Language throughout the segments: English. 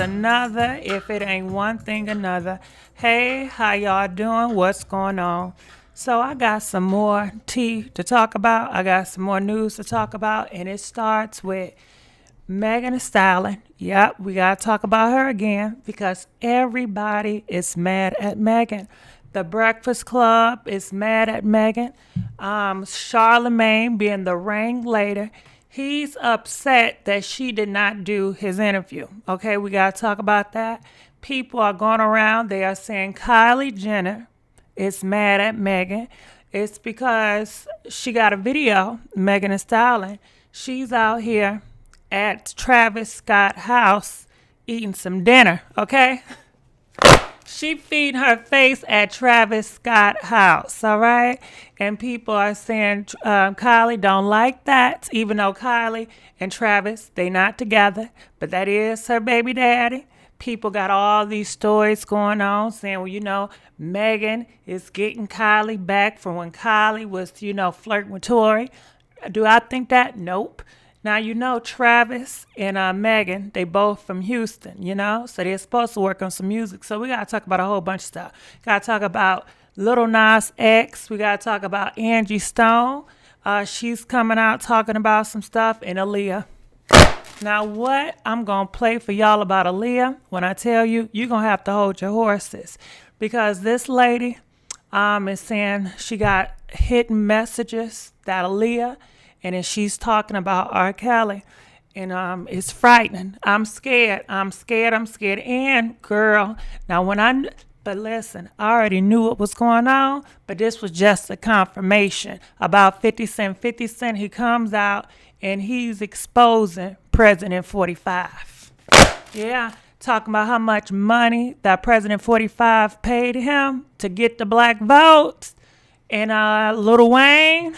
another. If it ain't one thing, another. Hey, how y'all doing? What's going on? So I got some more tea to talk about. I got some more news to talk about, and it starts with Megan Thee Stallion. Yep, we gotta talk about her again because everybody is mad at Megan. The Breakfast Club is mad at Megan. Charlemagne, being the ringleader, he's upset that she did not do his interview. Okay, we gotta talk about that. People are going around. They are saying Kylie Jenner is mad at Megan. It's because she got a video, Megan Thee Stallion. She's out here at Travis Scott's house eating some dinner, okay? She feeding her face at Travis Scott's house, all right? And people are saying Kylie don't like that, even though Kylie and Travis, they not together, but that is her baby daddy. People got all these stories going on saying, well, Megan is getting Kylie back from when Kylie was, flirting with Tory. Do I think that? Nope. Now, Travis and Megan, they both from Houston, so they're supposed to work on some music. So we got to talk about a whole bunch of stuff. Got to talk about Little NasX. We got to talk about Angie Stone. She's coming out talking about some stuff, and Aaliyah. Now, what I'm going to play for y'all about Aaliyah, when I tell you, you're going to have to hold your horses. Because this lady is saying she got hidden messages that Aaliyah, and then she's talking about R.Kelly. And it's frightening. I'm scared. And, girl, but listen, I already knew what was going on, but this was just a confirmation about 50 Cent. 50 Cent, he comes out, and he's exposing President 45. Yeah, talking about how much money that President 45 paid him to get the black votes. And Lil Wayne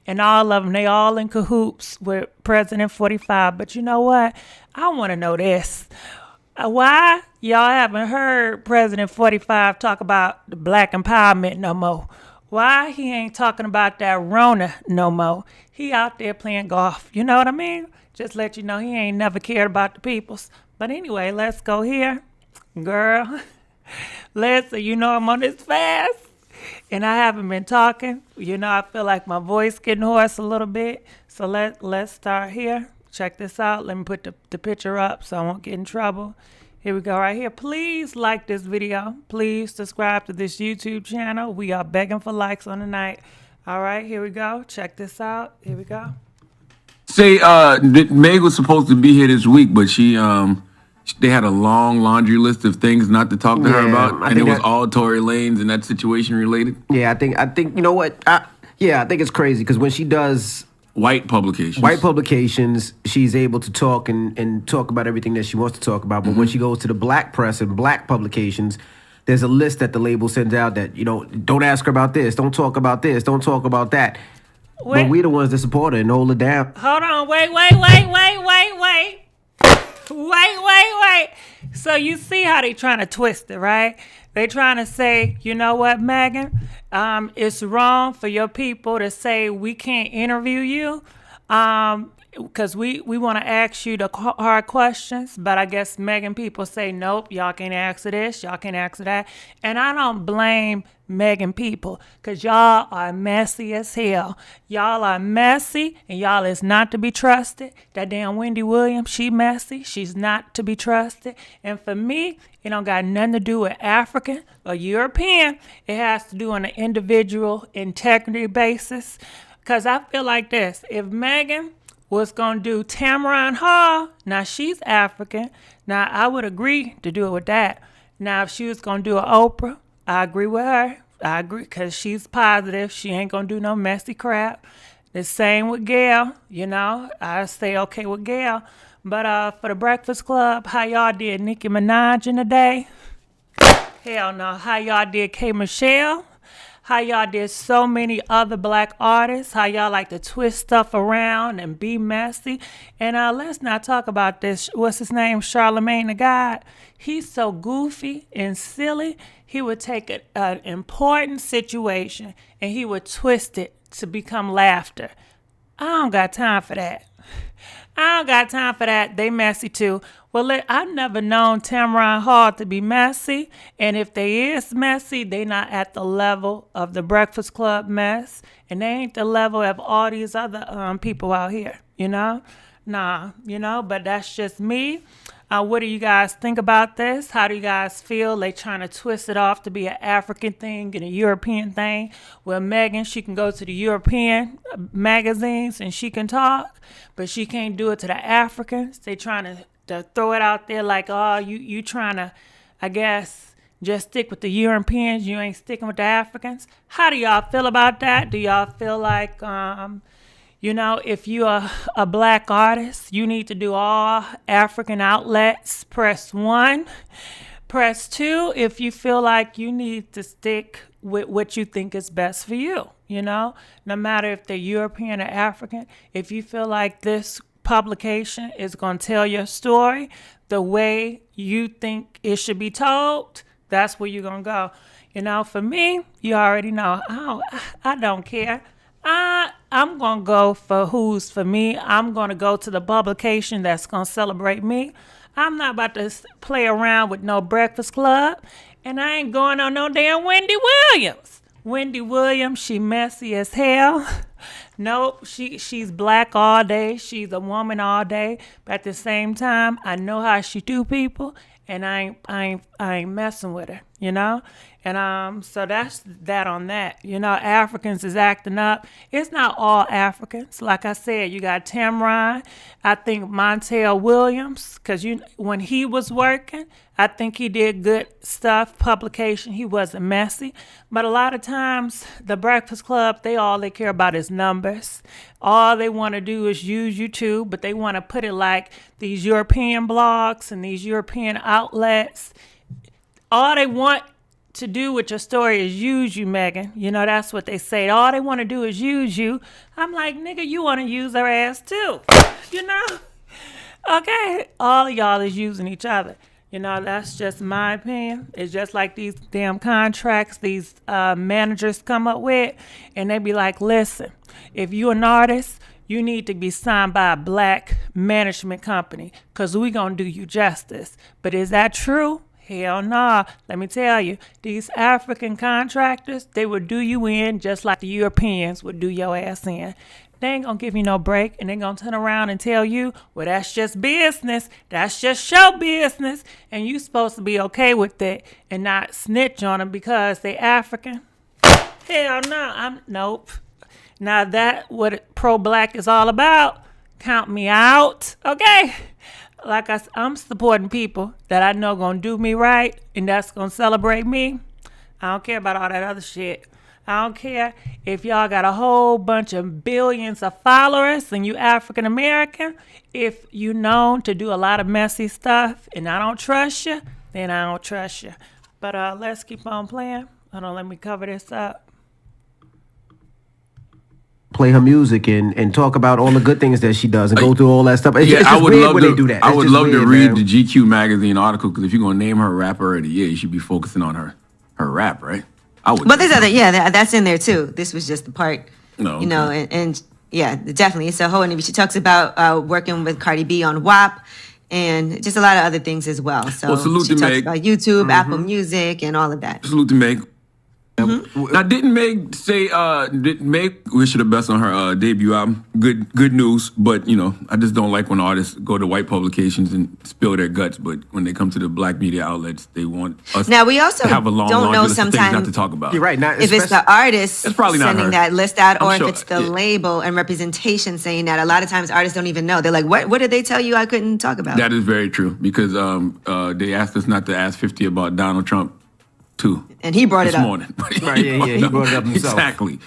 and all of them, they all in cahoots with President 45. But you know what? I want to know this. Why y'all haven't heard President 45 talk about the black empowerment no more? Why he ain't talking about that Rona no more? He out there playing golf. You know what I mean? Just let you know he ain't never cared about the peoples. But anyway, let's go here. Girl, listen, I'm on this fast. And I haven't been talking. I feel like my voice getting hoarse a little bit. So let's start here. Check this out. Let me put the picture up so I won't get in trouble. Here we go right here. Please like this video. Please subscribe to this YouTube channel. We are begging for likes on the night. All right, here we go. Check this out. Here we go. Say, Meg was supposed to be here this week, but they had a long laundry list of things not to talk to her about, and it was all Tory Lanez and that situation related. Yeah, I think you know what? I think it's crazy because when she does white publications, she's able to talk and talk about everything that she wants to talk about. But when she goes to the black press and black publications, there's a list that the label sends out that don't ask her about this, don't talk about this, don't talk about that. Wait. But we the ones that support her and hold her down. Hold on, wait. Wait. So you see how they trying to twist it, right? They trying to say, you know what, Megan? It's wrong for your people to say we can't interview you because we want to ask you the hard questions. But I guess Megan people say, nope, y'all can't ask her this, y'all can't ask her that. And I don't blame Megan people because y'all are messy as hell. Y'all are messy and y'all is not to be trusted. That damn Wendy Williams, she messy. She's not to be trusted. And for me, it don't got nothing to do with African or European. It has to do on an individual integrity basis. Because I feel like this. If Megan was going to do Tamron Hall, now she's African. Now I would agree to do it with that. Now if she was going to do an Oprah, I agree with her. I agree because she's positive. She ain't going to do no messy crap. The same with Gail. I say okay with Gail. But for the Breakfast Club, how y'all did Nicki Minaj in the day? Hell no. How y'all did K. Michelle? How y'all did so many other black artists? How y'all like to twist stuff around and be messy? And let's not talk about this. What's his name? Charlemagne the God. He's so goofy and silly. He would take an important situation and he would twist it to become laughter. I don't got time for that. They messy too. Well, I've never known Tamron Hall to be messy, and if they is messy, they not at the level of the Breakfast Club mess, and they ain't the level of all these other people out here, you know? Nah, you know, but that's just me. What do you guys think about this? How do you guys feel? They trying to twist it off to be an African thing and a European thing. Well, Megan, she can go to the European magazines and she can talk, but she can't do it to the Africans. They trying to throw it out there like, oh, you trying to, I guess, just stick with the Europeans. You ain't sticking with the Africans. How do y'all feel about that? Do y'all feel like, you know, if you're a black artist, you need to do all African outlets. Press 1. Press 2 if you feel like you need to stick with what you think is best for you. You know, no matter if they're European or African, if you feel like this publication is going to tell your story the way you think it should be told, that's where you're going to go. You know, for me, you already know, I don't care. I'm going to go for who's for me. I'm going to go to the publication that's going to celebrate me. I'm not about to play around with no Breakfast Club, and I ain't going on no damn Wendy Williams. Wendy Williams, she messy as hell. Nope, she's black all day. She's a woman all day. But at the same time, I know how she do people, and I ain't messing with her, you know? And so that's that on that. You know, Africans is acting up. It's not all Africans. Like I said, you got Tamron. I think Montel Williams, because when he was working, I think he did good stuff, publication. He wasn't messy. But a lot of times, the Breakfast Club, all they care about is numbers. All they want to do is use YouTube, but they want to put it like these European blogs and these European outlets. All they want to do with your story is use you, Megan. You know, that's what they say. All they want to do is use you. I'm like, nigga, you want to use her ass too. You know? Okay? All of y'all is using each other. You know, that's just my opinion. It's just like these damn contracts these managers come up with, and they be like, listen, if you're an artist, you need to be signed by a black management company because we going to do you justice. But is that true? Hell nah. Let me tell you, these African contractors, they would do you in just like the Europeans would do your ass in. They ain't gonna give you no break, and they gonna turn around and tell you, well, that's just business. That's just show business. And you supposed to be okay with that and not snitch on them because they African. Hell no, nope. Now that what pro-black is all about, count me out, okay? Like I'm supporting people that I know gonna do me right and that's gonna celebrate me. I don't care about all that other shit. I don't care if y'all got a whole bunch of billions of followers and you African American. If you known to do a lot of messy stuff and I don't trust you, then I don't trust you. But let's keep on playing. Hold on, let me cover this up. Play her music and talk about all the good things that she does and go through all that stuff. It's just I would weird love when to. they do that. I It's would just love to weird, read man. the GQ magazine article because if you're gonna name her rapper already, yeah, you should be focusing on her rap, right? I would. But there's other, that's in there too. This was just the part, No, you know, and yeah, definitely. It's a whole interview. She talks about working with Cardi B on WAP and just a lot of other things as well. So Well, salute she to talks Meg. about YouTube, Apple Music, and all of that. Salute to Meg. Now, didn't Meg say? Did Meg wish her the best on her debut album? Good news, but you know, I just don't like when artists go to white publications and spill their guts. But when they come to the black media outlets, they want us Now we also to have a long don't laundry know list of things not sometimes to talk about. You're right. Not if it's the artist It's probably not sending her. that list out, or I'm sure, if it's the yeah. label and representation saying that. A lot of times artists don't even know. They're like, what did they tell you I couldn't talk about? That is very true because they asked us not to ask 50 about Donald Trump too. And he brought this it up. morning. Right, yeah, he brought it up himself. Exactly.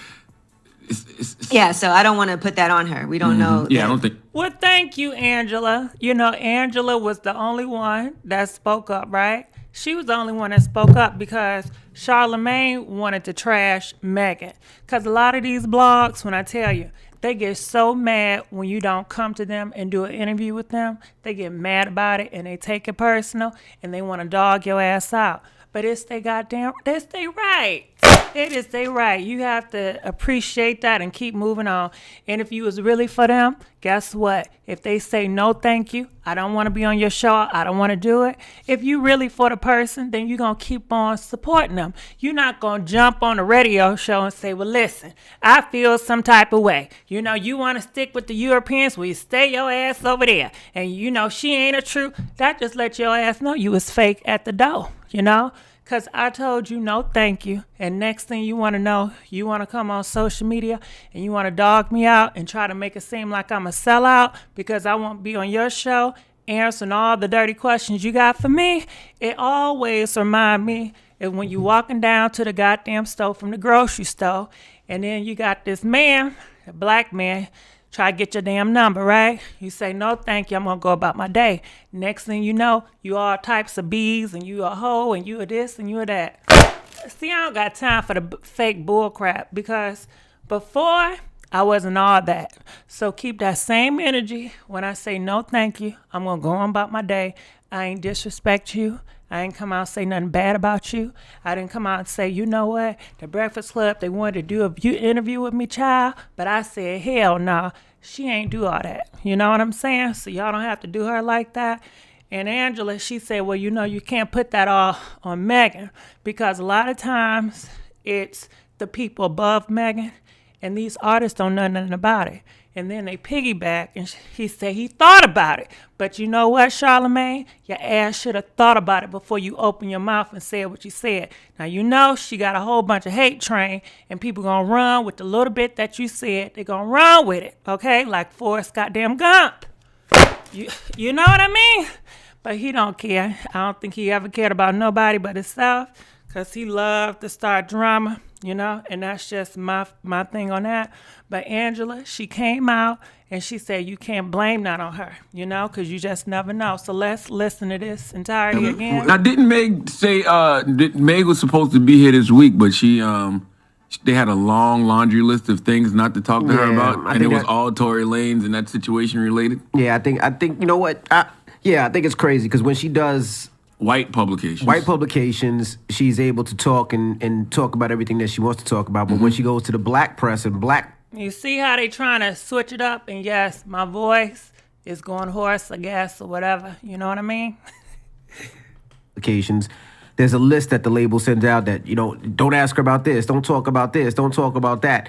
Yeah, so I don't want to put that on her. We don't know. Yeah, that. I don't think. Well, thank you, Angela. You know, Angela was the only one that spoke up, right? She was the only one that spoke up because Charlamagne wanted to trash Megan. Because a lot of these blogs, when I tell you, they get so mad when you don't come to them and do an interview with them. They get mad about it and they take it personal and they want to dog your ass out. But it's they right. It is they right. You have to appreciate that and keep moving on. And if you was really for them, guess what? If they say no thank you, I don't want to be on your show, I don't want to do it. If you really for the person, then you're going to keep on supporting them. You're not going to jump on a radio show and say, well, listen, I feel some type of way. You know, you want to stick with the Europeans, well, you stay your ass over there. And you know, she ain't a true. That just let your ass know you was fake at the door, you know? Because I told you no thank you. And next thing you want to know, you want to come on social media and you want to dog me out and try to make it seem like I'm a sellout because I won't be on your show answering all the dirty questions you got for me. It always remind me of when you walking down to the goddamn store from the grocery store and then you got this man, a black man, try to get your damn number, right? You say, no, thank you, I'm going to go about my day. Next thing you know, you all types of bees, and you a hoe, and you a this, and you a that. See, I don't got time for the fake bull crap, because before, I wasn't all that. So keep that same energy. When I say no, thank you, I'm going to go on about my day. I ain't disrespect you. I ain't come out and say nothing bad about you. I didn't come out and say, you know what, the Breakfast Club, they wanted to do a interview with me, child. But I said, hell no, she ain't do all that. You know what I'm saying? So y'all don't have to do her like that. And Angela, she said, well, you know, you can't put that all on Megan because a lot of times it's the people above Megan and these artists don't know nothing about it. And then they piggyback, and he said he thought about it. But you know what, Charlamagne? Your ass should have thought about it before you open your mouth and said what you said. Now, you know she got a whole bunch of hate train, and people going to run with the little bit that you said. They're going to run with it, okay? Like Forrest goddamn Gump. You know what I mean? But he don't care. I don't think he ever cared about nobody but himself because he loved to start drama, you know, and that's just my thing on that. But Angela, she came out and she said you can't blame that on her, you know, because you just never know. So let's listen to this entirety again. Now, didn't Meg say Meg was supposed to be here this week, but they had a long laundry list of things not to talk to her about, and it was all Tory Lanez and that situation related? Yeah, I think you know what? I think it's crazy because when she does white publications, she's able to talk and talk about everything that she wants to talk about. But when she goes to the black press and black... You see how they trying to switch it up? And yes, my voice is going hoarse, I guess, or whatever. You know what I mean? Occasions, there's a list that the label sends out that, you know, don't ask her about this, don't talk about this, don't talk about that.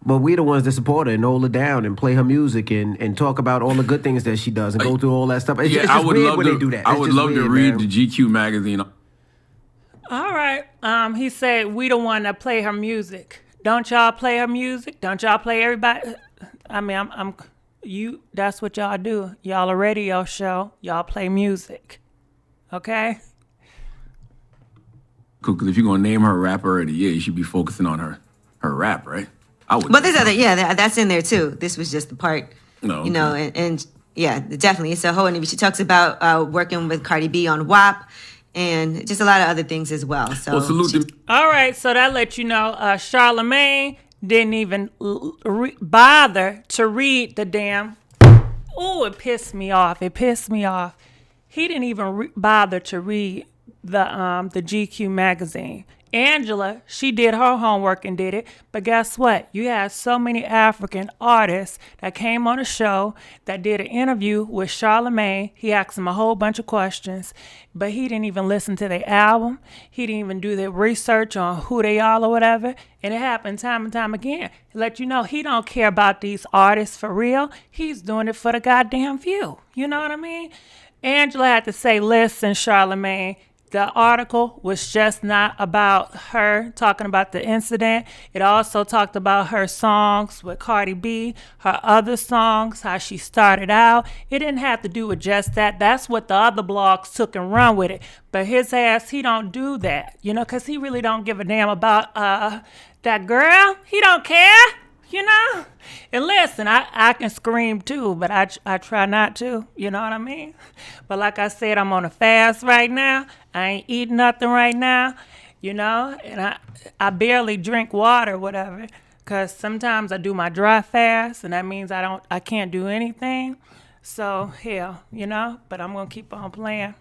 But we're the ones that support her and hold her down and play her music and talk about all the good things that she does and go through all that stuff. It's just weird when they do that. I would love to read the GQ magazine. All right. He said, we the one that play her music. Don't y'all play her music? Don't y'all play everybody? I mean, that's what y'all do. Y'all a radio show. Y'all play music. Okay? Cool, because if you're going to name her a rapper of the year, you should be focusing on her rap, right? But there's other, that's in there too. This was just the part, no, you know, and yeah, definitely. It's a whole interview. She talks about working with Cardi B on WAP and just a lot of other things as well. So, well, salute them. All right, so that lets you know Charlamagne didn't even bother to read the damn. Oh, it pissed me off. He didn't even bother to read the GQ magazine. Angela, she did her homework and did it. But guess what? You had so many African artists that came on the show that did an interview with Charlamagne. He asked him a whole bunch of questions, but he didn't even listen to their album. He didn't even do their research on who they are or whatever. And it happened time and time again. To let you know, he don't care about these artists for real. He's doing it for the goddamn view. You know what I mean? Angela had to say, listen, Charlamagne, the article was just not about her talking about the incident. It also talked about her songs with Cardi B, her other songs, how she started out. It didn't have to do with just that. That's what the other blogs took and run with it. But his ass, he don't do that, you know, because he really don't give a damn about that girl. He don't care. You know? And listen, I can scream too, but I try not to. You know what I mean? But like I said, I'm on a fast right now. I ain't eating nothing right now, you know? And I barely drink water, whatever, because sometimes I do my dry fast, and that means I can't do anything. So, hell, you know? But I'm going to keep on playing.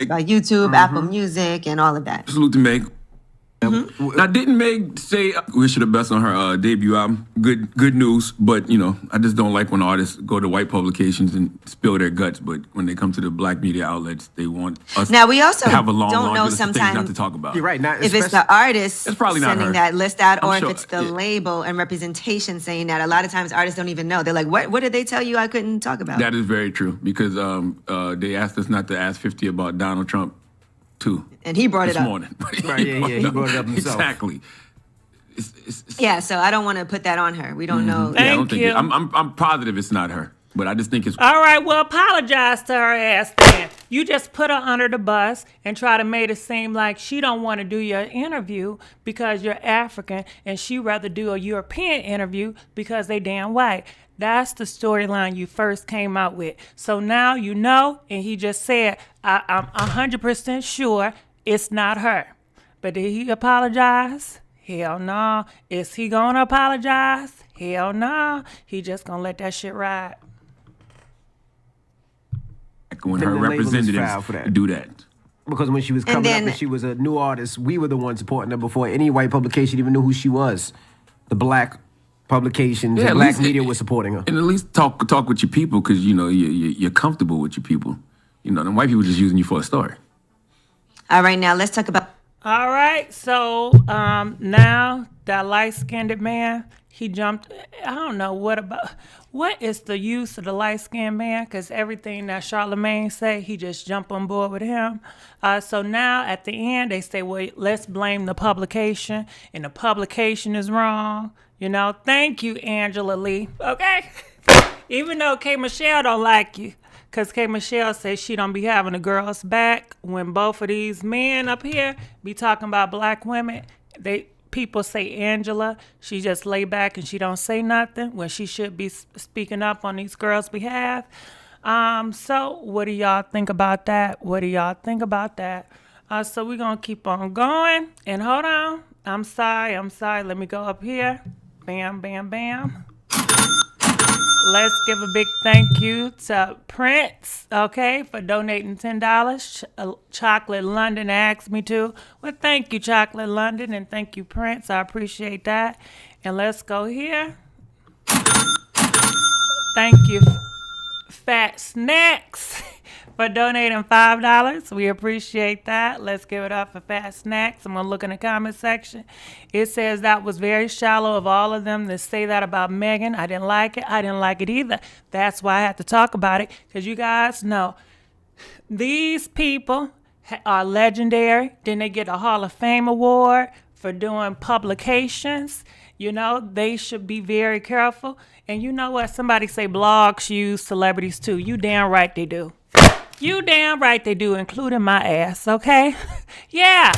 YouTube, Apple Music, and all of that. Salute to Meg. Now, didn't Meg say wish her the best on her debut album? Good news, but I just don't like when artists go to white publications and spill their guts. But when they come to the black media outlets, they want us Now we also to have a long don't know list of things not sometimes to talk about. You're right. if it's the artist It's probably not sending her. that list out, I'm or sure, if it's the yeah. label and representation saying that. A lot of times artists don't even know. They're like, what did they tell you I couldn't talk about? That is very true because they asked us not to ask 50 about Donald Trump too. And he brought this it up. morning. Right, yeah, he brought it up himself. Exactly. Yeah, so I don't want to put that on her. We don't know. Yeah, I don't Thank think you. I'm positive it's not her, but I just think it's. All right, well, apologize to her ass then. You just put her under the bus and try to make it seem like she don't want to do your interview because you're African and she rather do a European interview because they damn white. That's the storyline you first came out with. So now you know, and he just said, I'm 100% sure it's not her. But did he apologize? Hell no. Is he gonna apologize? Hell no. He just gonna let that shit ride. When Then her the label is representatives foul for that. do that. Because when she was coming then- up and she was a new artist, we were the ones supporting her before any white publication even knew who she was. The black publications, Yeah, the at black least media was supporting her. And at least talk with your people because you're comfortable with your people. The white people just using you for a story. All right, now let's talk about. All right, so now that light-skinned man, he jumped. I don't know what is the use of the light-skinned man? Because everything that Charlamagne say, he just jump on board with him. So now at the end, they say, well, let's blame the publication, and the publication is wrong. Thank you, Angela Lee. Okay, even though K. Michelle don't like you. Because K. Michelle says she don't be having the girls back when both of these men up here be talking about black women. People say Angela, she just lay back and she don't say nothing when she should be speaking up on these girls' behalf. So what do y'all think about that? So we're going to keep on going. And hold on. I'm sorry. Let me go up here. Bam, bam, bam. Let's give a big thank you to Prince, okay, for donating $10. Chocolate London asked me to. Well, thank you, Chocolate London, and thank you, Prince. I appreciate that. And let's go here. Thank you, Fat Snacks, for donating $5. We appreciate that. Let's give it up for Fat Snacks. I'm going to look in the comment section. It says that was very shallow of all of them to say that about Megan. I didn't like it. I didn't like it either. That's why I had to talk about it, because you guys know these people are legendary. Then they get a Hall of Fame award for doing publications. They should be very careful. And you know what? Somebody say blogs use celebrities too. You damn right they do. You damn right they do, including my ass, okay? Yeah,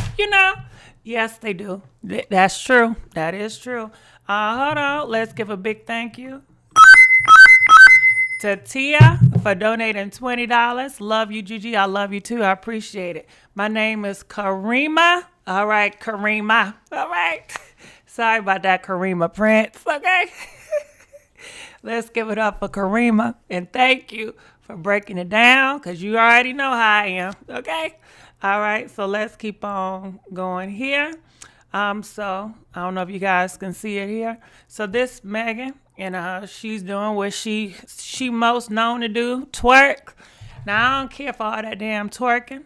yes, they do. That's true. That is true. Hold on. Let's give a big thank you to Tia for donating $20. Love you, Gigi. I love you, too. I appreciate it. My name is Karima. All right, Karima. All right. Sorry about that, Karima Prince, okay? Let's give it up for Karima. And thank you for breaking it down, because you already know how I am, okay? All right, so let's keep on going here. So I don't know if you guys can see it here. So this Megan, and she's doing what she most known to do, twerk. Now, I don't care for all that damn twerking,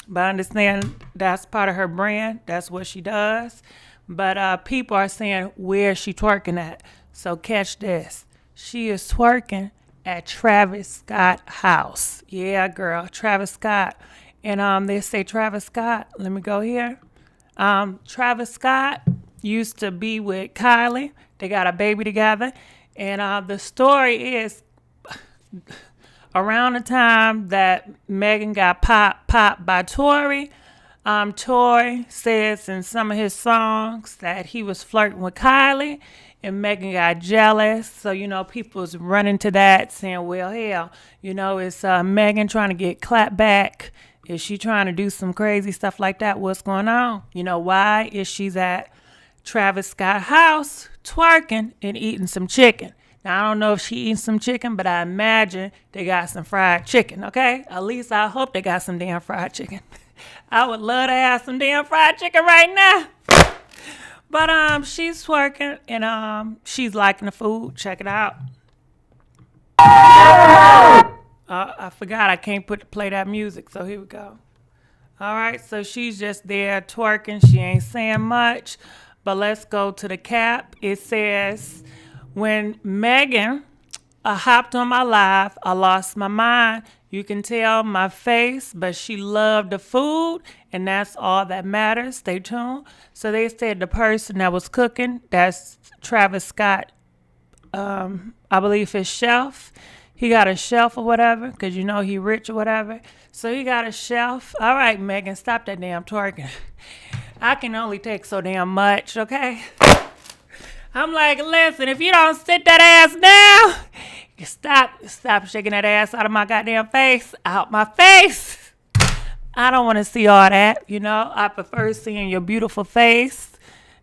but I understand that's part of her brand. That's what she does. But people are saying, where's she twerking at? So catch this. She is twerking at Travis Scott's house. Yeah, girl, Travis Scott. And they say Travis Scott. Let me go here. Travis Scott used to be with Kylie. They got a baby together. And the story is around the time that Megan got popped by Tory, Tory says in some of his songs that he was flirting with Kylie, and Megan got jealous. So, people was running to that saying, well, hell, it's Megan trying to get clapped back. Is she trying to do some crazy stuff like that? What's going on? Why is she's at Travis Scott's house twerking and eating some chicken? Now, I don't know if she eating some chicken, but I imagine they got some fried chicken, okay? At least I hope they got some damn fried chicken. I would love to have some damn fried chicken right now. But she's twerking and she's liking the food. Check it out. I forgot I can't play that music, so here we go. All right, so she's just there twerking. She ain't saying much, but let's go to the cap. It says, when Megan hopped on my live, I lost my mind. You can tell my face, but she loved the food, and that's all that matters. Stay tuned. So they said the person that was cooking, that's Travis Scott, I believe his chef. He got a shelf or whatever, because you know he rich or whatever. So he got a shelf. All right, Megan, stop that damn twerking. I can only take so damn much, okay? I'm like, listen, if you don't sit that ass down, you stop shaking that ass out of my goddamn face. Out my face. I don't want to see all that, you know. I prefer seeing your beautiful face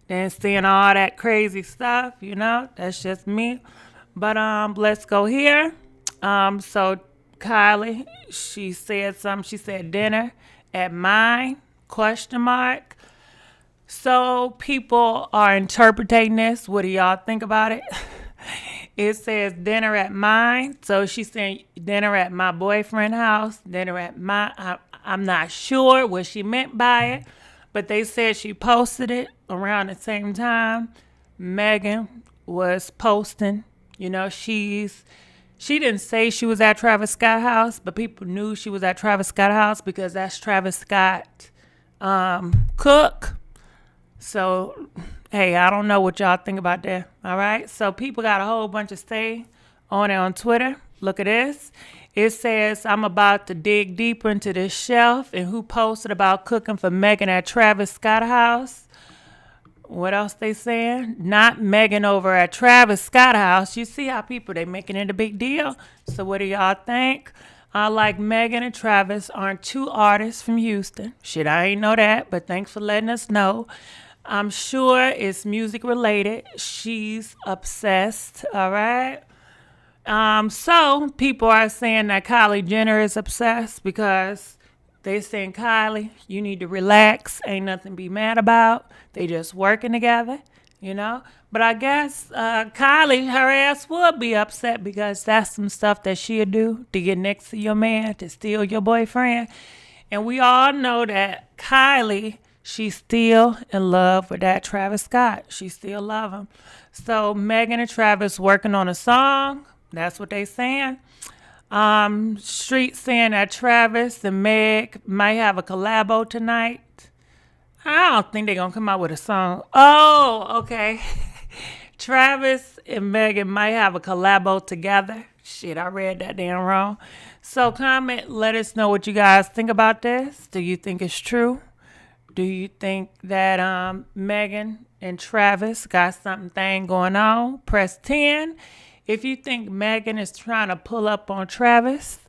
than seeing all that crazy stuff, you know. That's just me. But let's go here. So Kylie, she said something. She said dinner at mine, question mark. So people are interpreting this. What do y'all think about it? It says dinner at mine. So she's saying dinner at my boyfriend's house, dinner at my, I'm not sure what she meant by it, but they said she posted it around the same time Megan was posting. You know, she didn't say she was at Travis Scott's house, but people knew she was at Travis Scott's house because that's Travis Scott cook. So, hey, I don't know what y'all think about that. All right. So people got a whole bunch of say on it on Twitter. Look at this. It says, I'm about to dig deeper into this shelf and who posted about cooking for Megan at Travis Scott's house. What else they saying? Not Megan over at Travis Scott's house. You see how people, they making it a big deal. So what do y'all think? Like Megan and Travis aren't two artists from Houston. Shit, I ain't know that, but thanks for letting us know. I'm sure it's music related. She's obsessed, all right? So people are saying that Kylie Jenner is obsessed because they saying, Kylie, you need to relax. Ain't nothing to be mad about. They just working together, you know? But I guess Kylie, her ass would be upset because that's some stuff that she'll do to get next to your man, to steal your boyfriend. And we all know that Kylie, she's still in love with that Travis Scott. She still love him. So Megan and Travis working on a song. That's what they saying. Street saying that Travis and Meg might have a collabo tonight. I don't think they're going to come out with a song. Oh, okay. Travis and Megan might have a collabo together. Shit, I read that damn wrong. So comment, let us know what you guys think about this. Do you think it's true? Do you think that Megan and Travis got something going on? Press 10. If you think Megan is trying to pull up on Travis,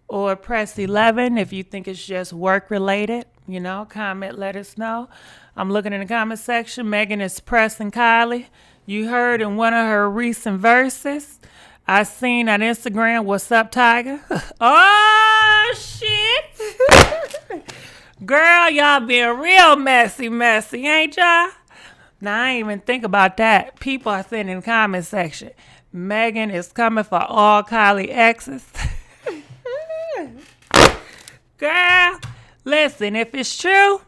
or press 11 if you think it's just work related. You know, comment, let us know. I'm looking in the comment section. Megan is pressing Kylie. You heard in one of her recent verses. I seen on Instagram, what's up, Tiger? Oh, shit. Girl, y'all being real messy, ain't y'all? Now, I ain't even think about that. People are saying in the comment section, Megan is coming for all Kylie exes. Girl, listen, if it's true,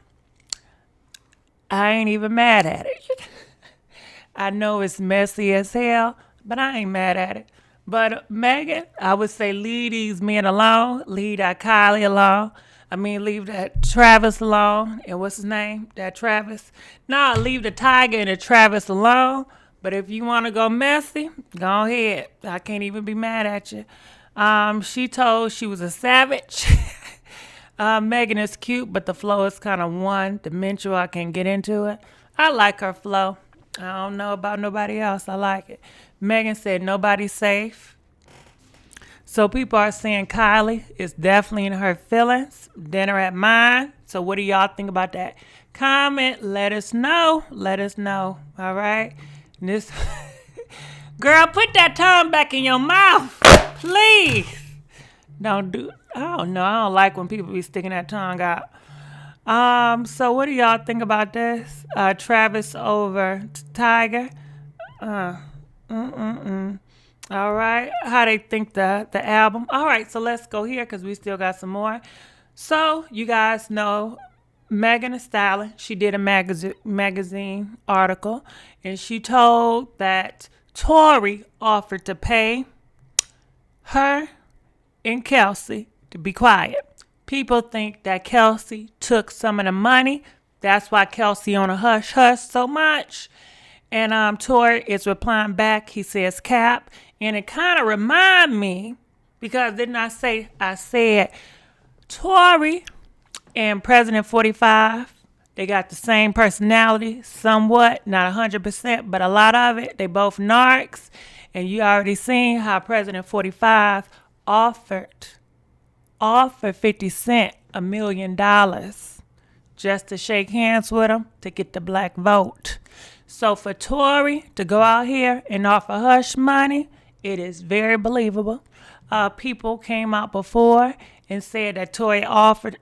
I ain't even mad at it. I know it's messy as hell, but I ain't mad at it. But Megan, I would say leave these men alone. Leave that Kylie alone. Leave that Travis alone. And what's his name? That Travis. No, leave the Tiger and the Travis alone. But if you want to go messy, go ahead. I can't even be mad at you. She told she was a savage. Megan is cute, but the flow is kind of one-dimensional. I can't get into it. I like her flow. I don't know about nobody else. I like it. Megan said nobody's safe. So people are saying Kylie is definitely in her feelings. Dinner at mine. So what do y'all think about that? Comment. Let us know. Let us know. All right. Girl, put that tongue back in your mouth. Please. Don't do. I don't know. I don't like when people be sticking that tongue out. So what do y'all think about this? Travis over Tiger. All right. How they think the album? All right. So let's go here because we still got some more. So you guys know Megan Thee Stallion. She did a magazine article, and she told that Tory offered to pay her and Kelsey to be quiet. People think that Kelsey took some of the money. That's why Kelsey on a hush hush so much. And Tory is replying back. He says cap. And it kind of remind me, because didn't I said Tory and President 45, they got the same personality, somewhat, not 100%, but a lot of it. They both narcs. And you already seen how President 45 offered 50 Cent $1 million just to shake hands with him to get the black vote. So for Tory to go out here and offer hush money, it is very believable. People came out before and said that Tory offered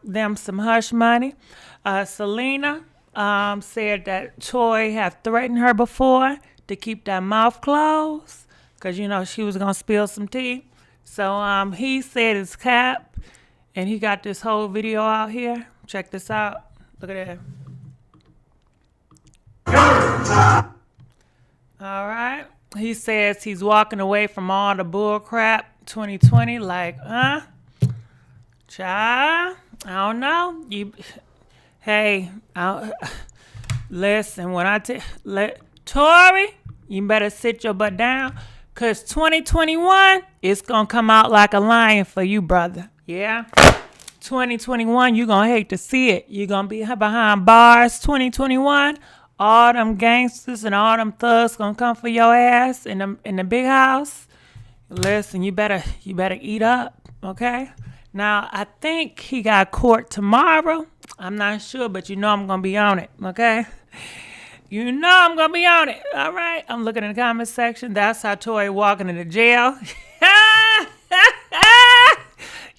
them some hush money. Selena said that Tory have threatened her before to keep that mouth closed because, you know, she was going to spill some tea. So he said it's cap, and he got this whole video out here. Check this out. Look at that. All right. He says he's walking away from all the bull crap 2020. Like, child, I don't know. Listen, when Tory, you better sit your butt down, because 2021, it's going to come out like a lion for you, brother. Yeah? 2021, you're going to hate to see it. You're going to be behind bars 2021. All them gangsters and all them thugs going to come for your ass in the big house. Listen, you better eat up, okay? Now, I think he got court tomorrow. I'm not sure, but you know I'm going to be on it, okay? You know I'm going to be on it, all right? I'm looking in the comment section. That's how Tory walking into jail.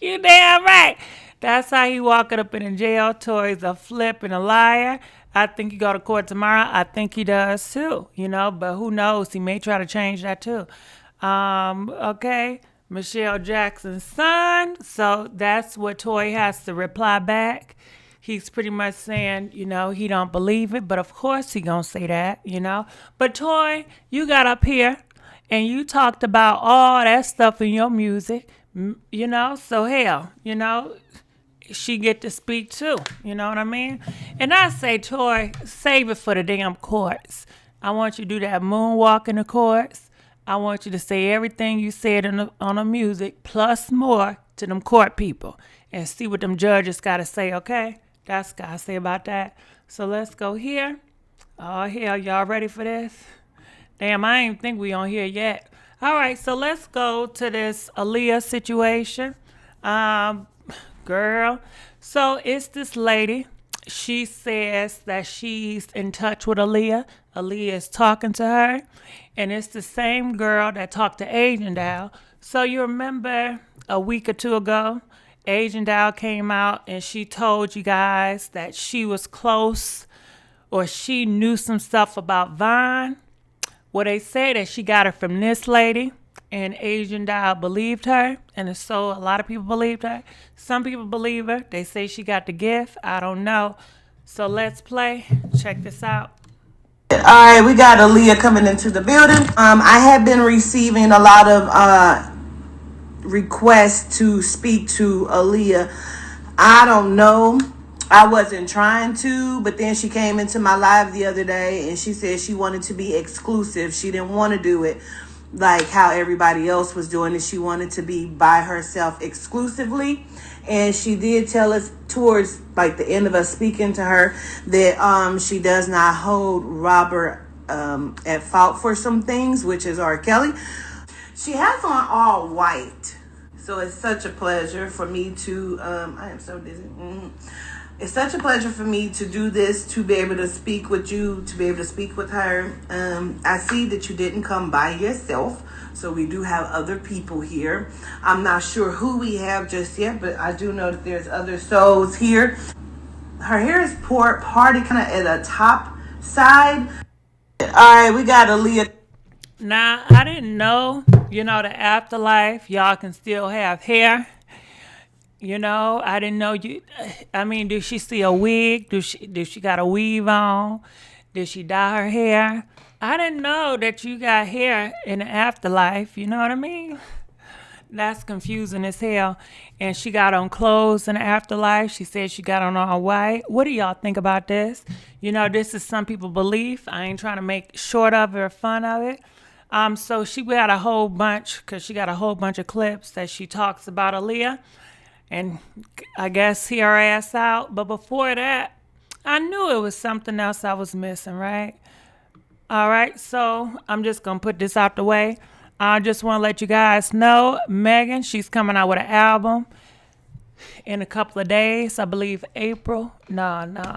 You damn right. That's how he walking up in the jail. Tory's a flip and a liar. I think he go to court tomorrow. I think he does too, you know, but who knows? He may try to change that too. Okay. Michelle Jackson's son. So that's what Tory has to reply back. He's pretty much saying, you know, he don't believe it, but of course he gonna say that, you know. But Tory, you got up here and you talked about all that stuff in your music, you know, so hell, you know, she get to speak too, you know what I mean? And I say, Tory, save it for the damn courts. I want you to do that moonwalk in the courts. I want you to say everything you said on the music, plus more to them court people, and see what them judges got to say, okay? That's got to say about that. So let's go here. Oh, hell, y'all ready for this? Damn, I ain't think we on here yet. All right, so let's go to this Aaliyah situation. Girl. So it's this lady. She says that she's in touch with Aaliyah. Aaliyah is talking to her. And it's the same girl that talked to Asian Doll. So you remember a week or two ago, Asian Doll came out and she told you guys that she was close, or she knew some stuff about Vine. Well, they say that she got it from this lady, and Asian Doll believed her, and so a lot of people believed her. Some people believe her. They say she got the gift. I don't know. So let's play. Check this out. All right, we got Aaliyah coming into the building. I have been receiving a lot of requests to speak to Aaliyah. I don't know. I wasn't trying to, but then she came into my live the other day and she said she wanted to be exclusive. She didn't want to do it like how everybody else was doing it. She wanted to be by herself exclusively. And she did tell us towards like the end of us speaking to her that she does not hold Robert at fault for some things, which is R.Kelly. She has on all white. So it's such a pleasure for me to, I am so dizzy. It's such a pleasure for me to do this, to be able to speak with you, to be able to speak with her. I see that you didn't come by yourself, so we do have other people here. I'm not sure who we have just yet, but I do know that there's other souls here. Her hair is party kind of at a top side. All right, we got Aaliyah. Now, I didn't know, the afterlife, y'all can still have hair. I didn't know did she see a wig? Did she got a weave on? Did she dye her hair? I didn't know that you got hair in the afterlife, you know what I mean? That's confusing as hell. And she got on clothes in the afterlife. She said she got on all white. What do y'all think about this? This is some people's belief. I ain't trying to make short of it or fun of it. So she got a whole bunch, because she got a whole bunch of clips that she talks about Aaliyah. And I guess hear her ass out. But before that, I knew it was something else I was missing, right? All right, so I'm just going to put this out the way. I just want to let you guys know, Megan, she's coming out with an album in a couple of days. I believe November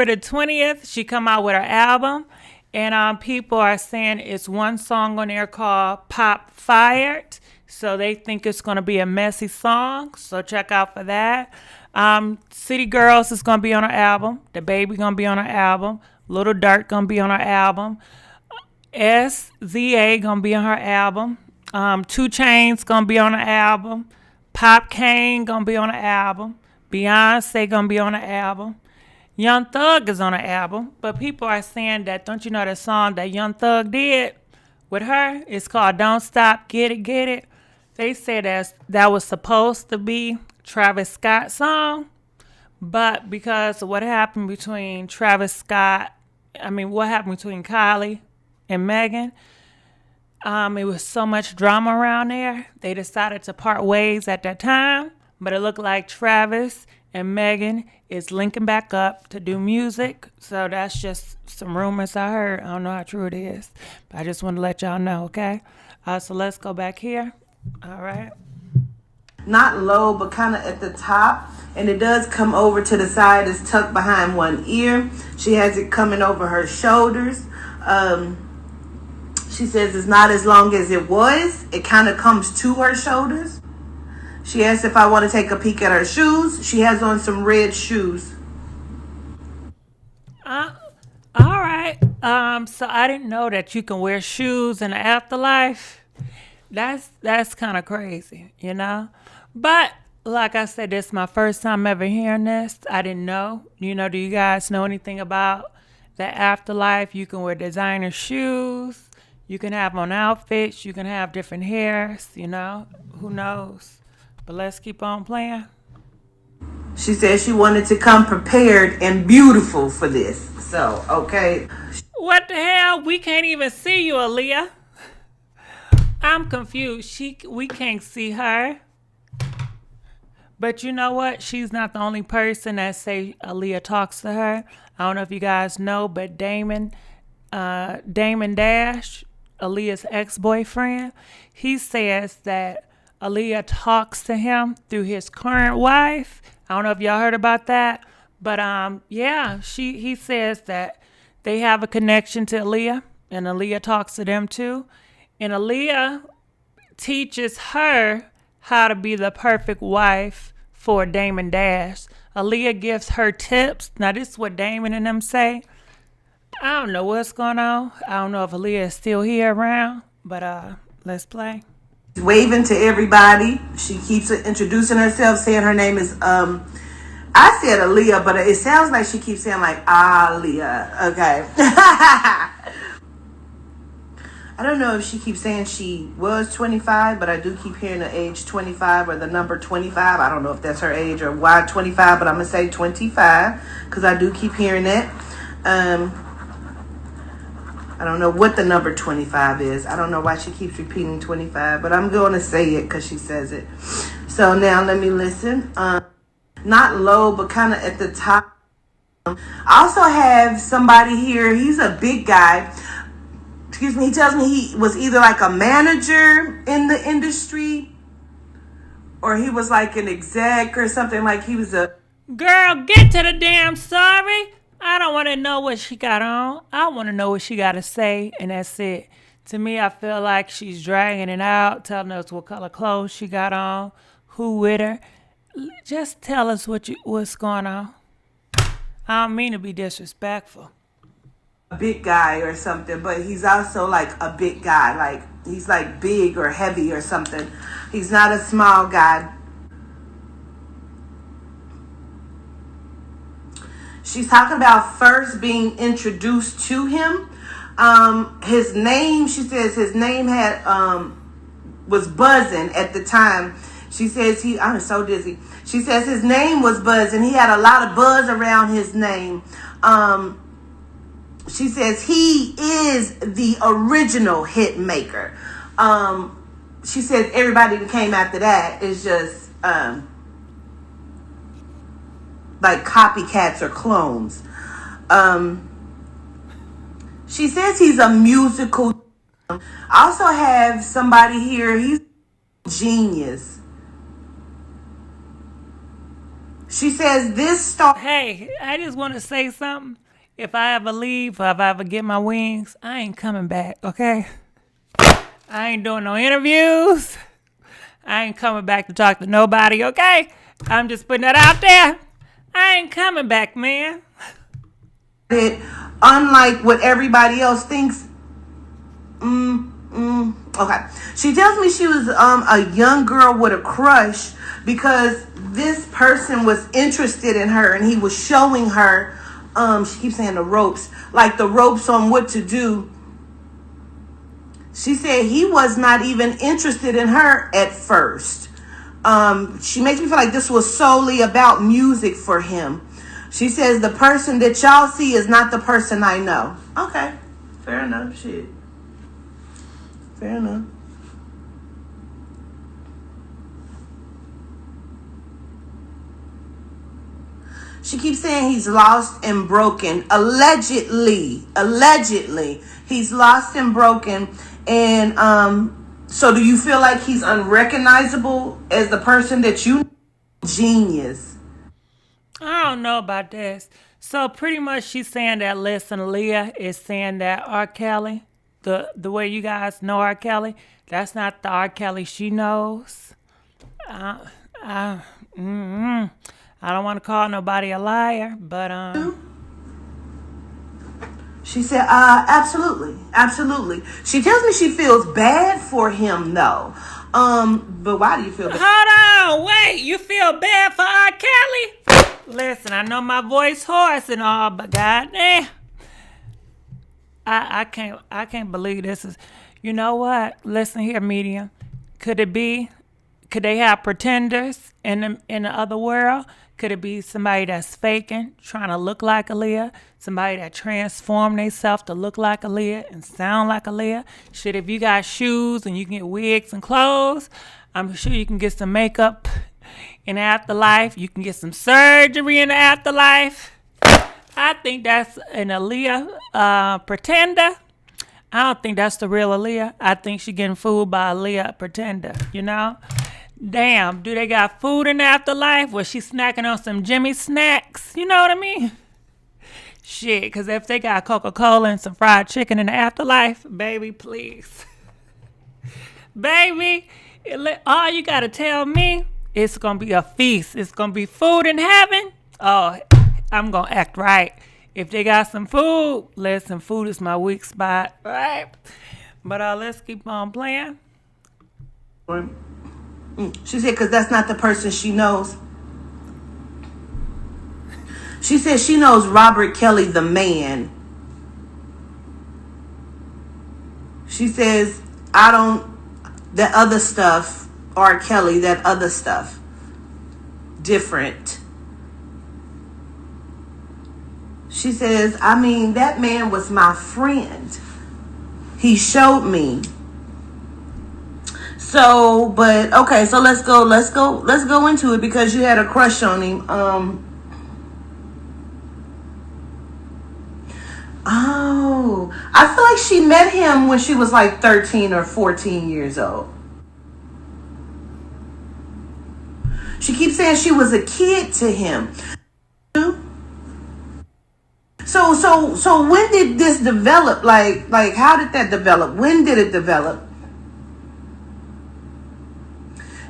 the 20th, she come out with her album. And people are saying it's one song on there called Pop Fired. So they think it's going to be a messy song. So check out for that. City Girls is going to be on her album. The Baby going to be on her album. Little Dirt going to be on her album. SZA going to be on her album. 2 Chainz going to be on her album. Pop Kane going to be on her album. Beyonce going to be on her album. Young Thug is on her album, but people are saying that, don't you know the song that Young Thug did with her? It's called Don't Stop, Get It, Get It. They said that was supposed to be Travis Scott's song, but because of what happened between Kylie and Megan, it was so much drama around there, they decided to part ways at that time, but it looked like Travis and Megan is linking back up to do music. So that's just some rumors I heard. I don't know how true it is, but I just want to let y'all know, okay? So let's go back here. All right. Not low, but kind of at the top. And it does come over to the side. It's tucked behind one ear. She has it coming over her shoulders. She says it's not as long as it was. It kind of comes to her shoulders. She asked if I want to take a peek at her shoes. She has on some red shoes. All right. So I didn't know that you can wear shoes in the afterlife. That's kind of crazy, But like I said, this is my first time ever hearing this. I didn't know. Do you guys know anything about the afterlife? You can wear designer shoes. You can have on outfits. You can have different hairs, Who knows? But let's keep on playing. She said she wanted to come prepared and beautiful for this. So, okay. What the hell? We can't even see you, Aaliyah. I'm confused. We can't see her. But you know what? She's not the only person that say Aaliyah talks to her. I don't know if you guys know, but Damon Dash, Aaliyah's ex-boyfriend, he says that Aaliyah talks to him through his current wife. I don't know if y'all heard about that, but he says that they have a connection to Aaliyah, and Aaliyah talks to them too, and Aaliyah teaches her how to be the perfect wife for Damon Dash. Aaliyah gives her tips. Now this is what Damon and them say. I don't know what's going on. I don't know if Aaliyah is still here around, but let's play. Waving to everybody. She keeps introducing herself, saying her name is I said Aaliyah, but it sounds like she keeps saying like Aaliyah. Okay. I don't know if she keeps saying she was 25, but I do keep hearing the age 25 or the number 25. I don't know if that's her age or why 25, but I'm gonna say 25 because I do keep hearing that. I don't know what the number 25 is. I don't know why she keeps repeating 25, but I'm going to say it because she says it. So now let me listen. Not low, but kind of at the top. I also have somebody here. He's a big guy. Excuse me. He tells me he was either like a manager in the industry or he was like an exec or something, like he was a. Girl, get to the damn story. I don't want to know what she got on. I want to know what she got to say, and that's it. To me, I feel like she's dragging it out, telling us what color clothes she got on, who with her. Just tell us what's going on. I don't mean to be disrespectful. A big guy or something, but he's also like a big guy. Like he's like big or heavy or something. He's not a small guy. She's talking about first being introduced to him. His name, she says his name had was buzzing at the time. She says I'm so dizzy. She says his name was buzzing. He had a lot of buzz around his name. She says he is the original hit maker. She says everybody that came after that is just like copycats or clones. She says he's a musical. I also have somebody here. He's a genius. She says this star. Hey, I just want to say something. If I ever leave or if I ever get my wings, I ain't coming back, okay? I ain't doing no interviews. I ain't coming back to talk to nobody, okay? I'm just putting that out there. I ain't coming back, man. Unlike what everybody else thinks. Okay. She tells me she was a young girl with a crush because this person was interested in her and he was showing her, she keeps saying the ropes, like the ropes on what to do. She said he was not even interested in her at first. She makes me feel like this was solely about music for him. She says the person that y'all see is not the person I know. Okay, fair enough. Shit. Fair enough. She keeps saying he's lost and broken. Allegedly, he's lost and broken. And so do you feel like he's unrecognizable as the person that you know? Genius. I don't know about this. So pretty much she's saying that, listen, Aaliyah is saying that R.Kelly, the way you guys know R.Kelly, that's not the R.Kelly she knows. I don't want to call nobody a liar, but She said, absolutely. She tells me she feels bad for him though. But why do you feel bad? Hold on, wait, you feel bad for R. Kelly? Listen, I know my voice hoarse and all, but goddamn, I can't believe this is. You know what? Listen here, media. Could they have pretenders in the other world? Could it be somebody that's faking, trying to look like Aaliyah? Somebody that transformed themselves to look like Aaliyah and sound like Aaliyah? Shit, if you got shoes and you can get wigs and clothes, I'm sure you can get some makeup in the afterlife. You can get some surgery in the afterlife. I think that's an Aaliyah pretender. I don't think that's the real Aaliyah. I think she getting fooled by Aaliyah pretender, you know? Damn, do they got food in the afterlife? Was she snacking on some Jimmy snacks? You know what I mean? Shit, because if they got Coca-Cola and some fried chicken in the afterlife, baby, please. Baby, all you got to tell me, it's going to be a feast. It's going to be food in heaven. Oh, I'm going to act right. If they got some food, listen, food is my weak spot, right? But let's keep on playing. She said, because that's not the person she knows. She said she knows Robert Kelly, the man. She says, that other stuff, R. Kelly, that other stuff, different. She says, that man was my friend. He showed me. So, but okay, so let's go into it because you had a crush on him. I feel like she met him when she was like 13 or 14 years old. She keeps saying she was a kid to him. So when did this develop? Like how did that develop? When did it develop?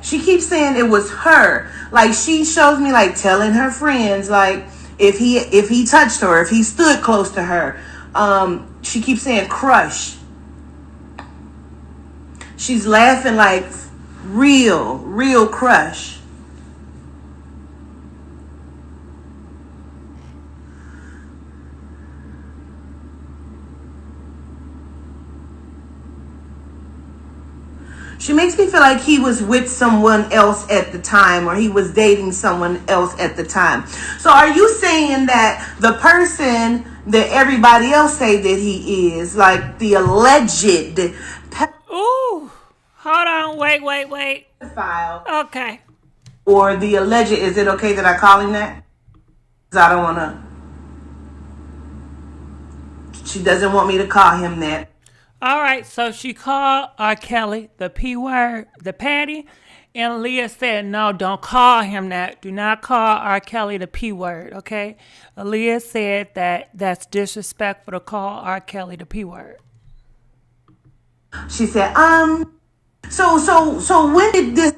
She keeps saying it was her. Like she shows me like telling her friends like if he touched her, if he stood close to her. She keeps saying crush. She's laughing like real crush. She makes me feel like he was with someone else at the time, or he was dating someone else at the time. So are you saying that the person that everybody else say that he is, like the alleged Ooh, hold on, wait. pedophile, Okay. or the alleged, is it okay that I call him that? Because I don't want to. She doesn't want me to call him that. All right, so she called R.Kelly the P word, the Patty, and Aaliyah said, no, don't call him that. Do not call R.Kelly the P word, okay? Aaliyah said that that's disrespectful to call R.Kelly the P word. She said, so when did this?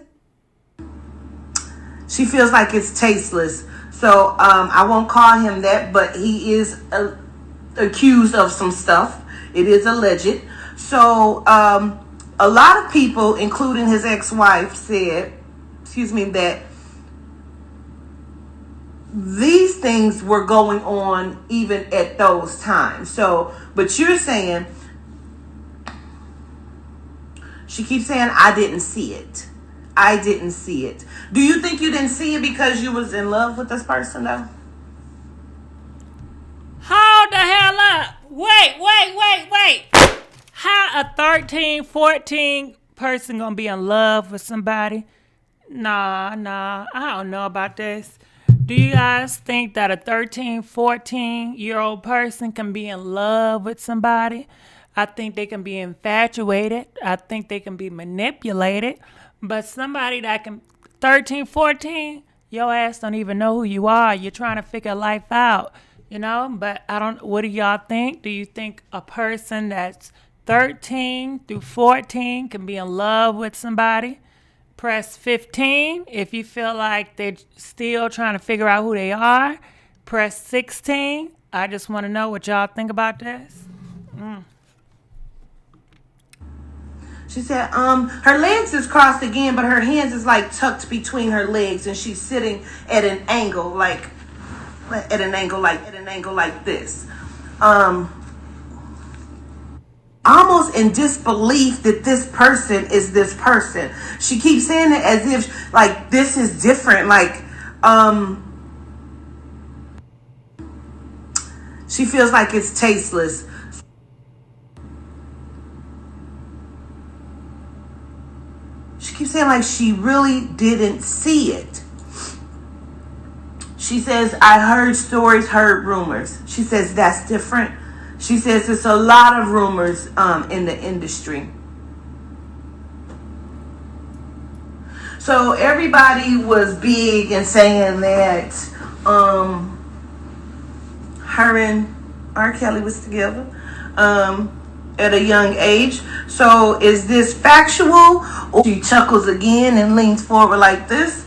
She feels like it's tasteless. So I won't call him that, but he is accused of some stuff. It is alleged. So a lot of people, including his ex-wife, said, that these things were going on even at those times. So, but you're saying, she keeps saying, I didn't see it. I didn't see it. Do you think you didn't see it because you was in love with this person, though? Hold the hell up. Wait. How a 13, 14 person gonna be in love with somebody? Nah, I don't know about this. Do you guys think that a 13, 14-year-old person can be in love with somebody? I think they can be infatuated. I think they can be manipulated. But somebody that can, 13, 14, your ass don't even know who you are. You're trying to figure life out, But what do y'all think? Do you think a person that's 13 through 14 can be in love with somebody? Press 15 if you feel like they're still trying to figure out who they are. Press 16. I just want to know what y'all think about this. She said, her legs is crossed again, but her hands is like tucked between her legs, and she's sitting at an angle, like this. Almost in disbelief that this person is this person. She keeps saying it as if like this is different. Like she feels like it's tasteless. She keeps saying like she really didn't see it. She says, I heard stories, heard rumors. She says that's different. She says it's a lot of rumors in the industry. So everybody was big in saying that her and R.Kelly was together at a young age. So is this factual? She chuckles again and leans forward like this.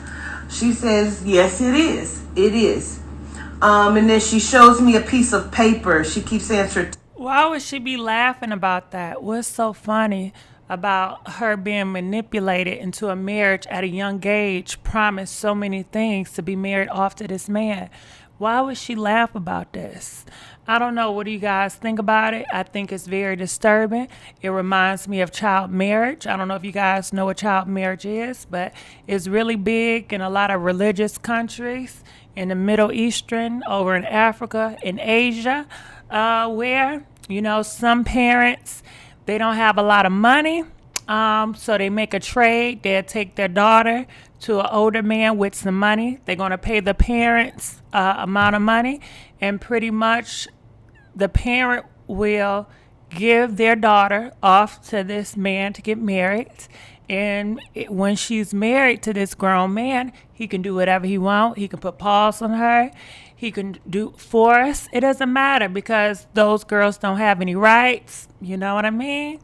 She says, yes, it is. It is. And then she shows me a piece of paper. She keeps answering. Why would she be laughing about that? What's so funny about her being manipulated into a marriage at a young age, promised so many things to be married off to this man? Why would she laugh about this? I don't know. What do you guys think about it? I think it's very disturbing. It reminds me of child marriage. I don't know if you guys know what child marriage is, but it's really big in a lot of religious countries in the Middle Eastern, over in Africa, in Asia, where, some parents, they don't have a lot of money. So they make a trade. They'll take their daughter to an older man with some money. They're going to pay the parents amount of money. And pretty much the parent will give their daughter off to this man to get married. And when she's married to this grown man, he can do whatever he wants. He can put paws on her. He can do force. It doesn't matter because those girls don't have any rights. You know what I mean?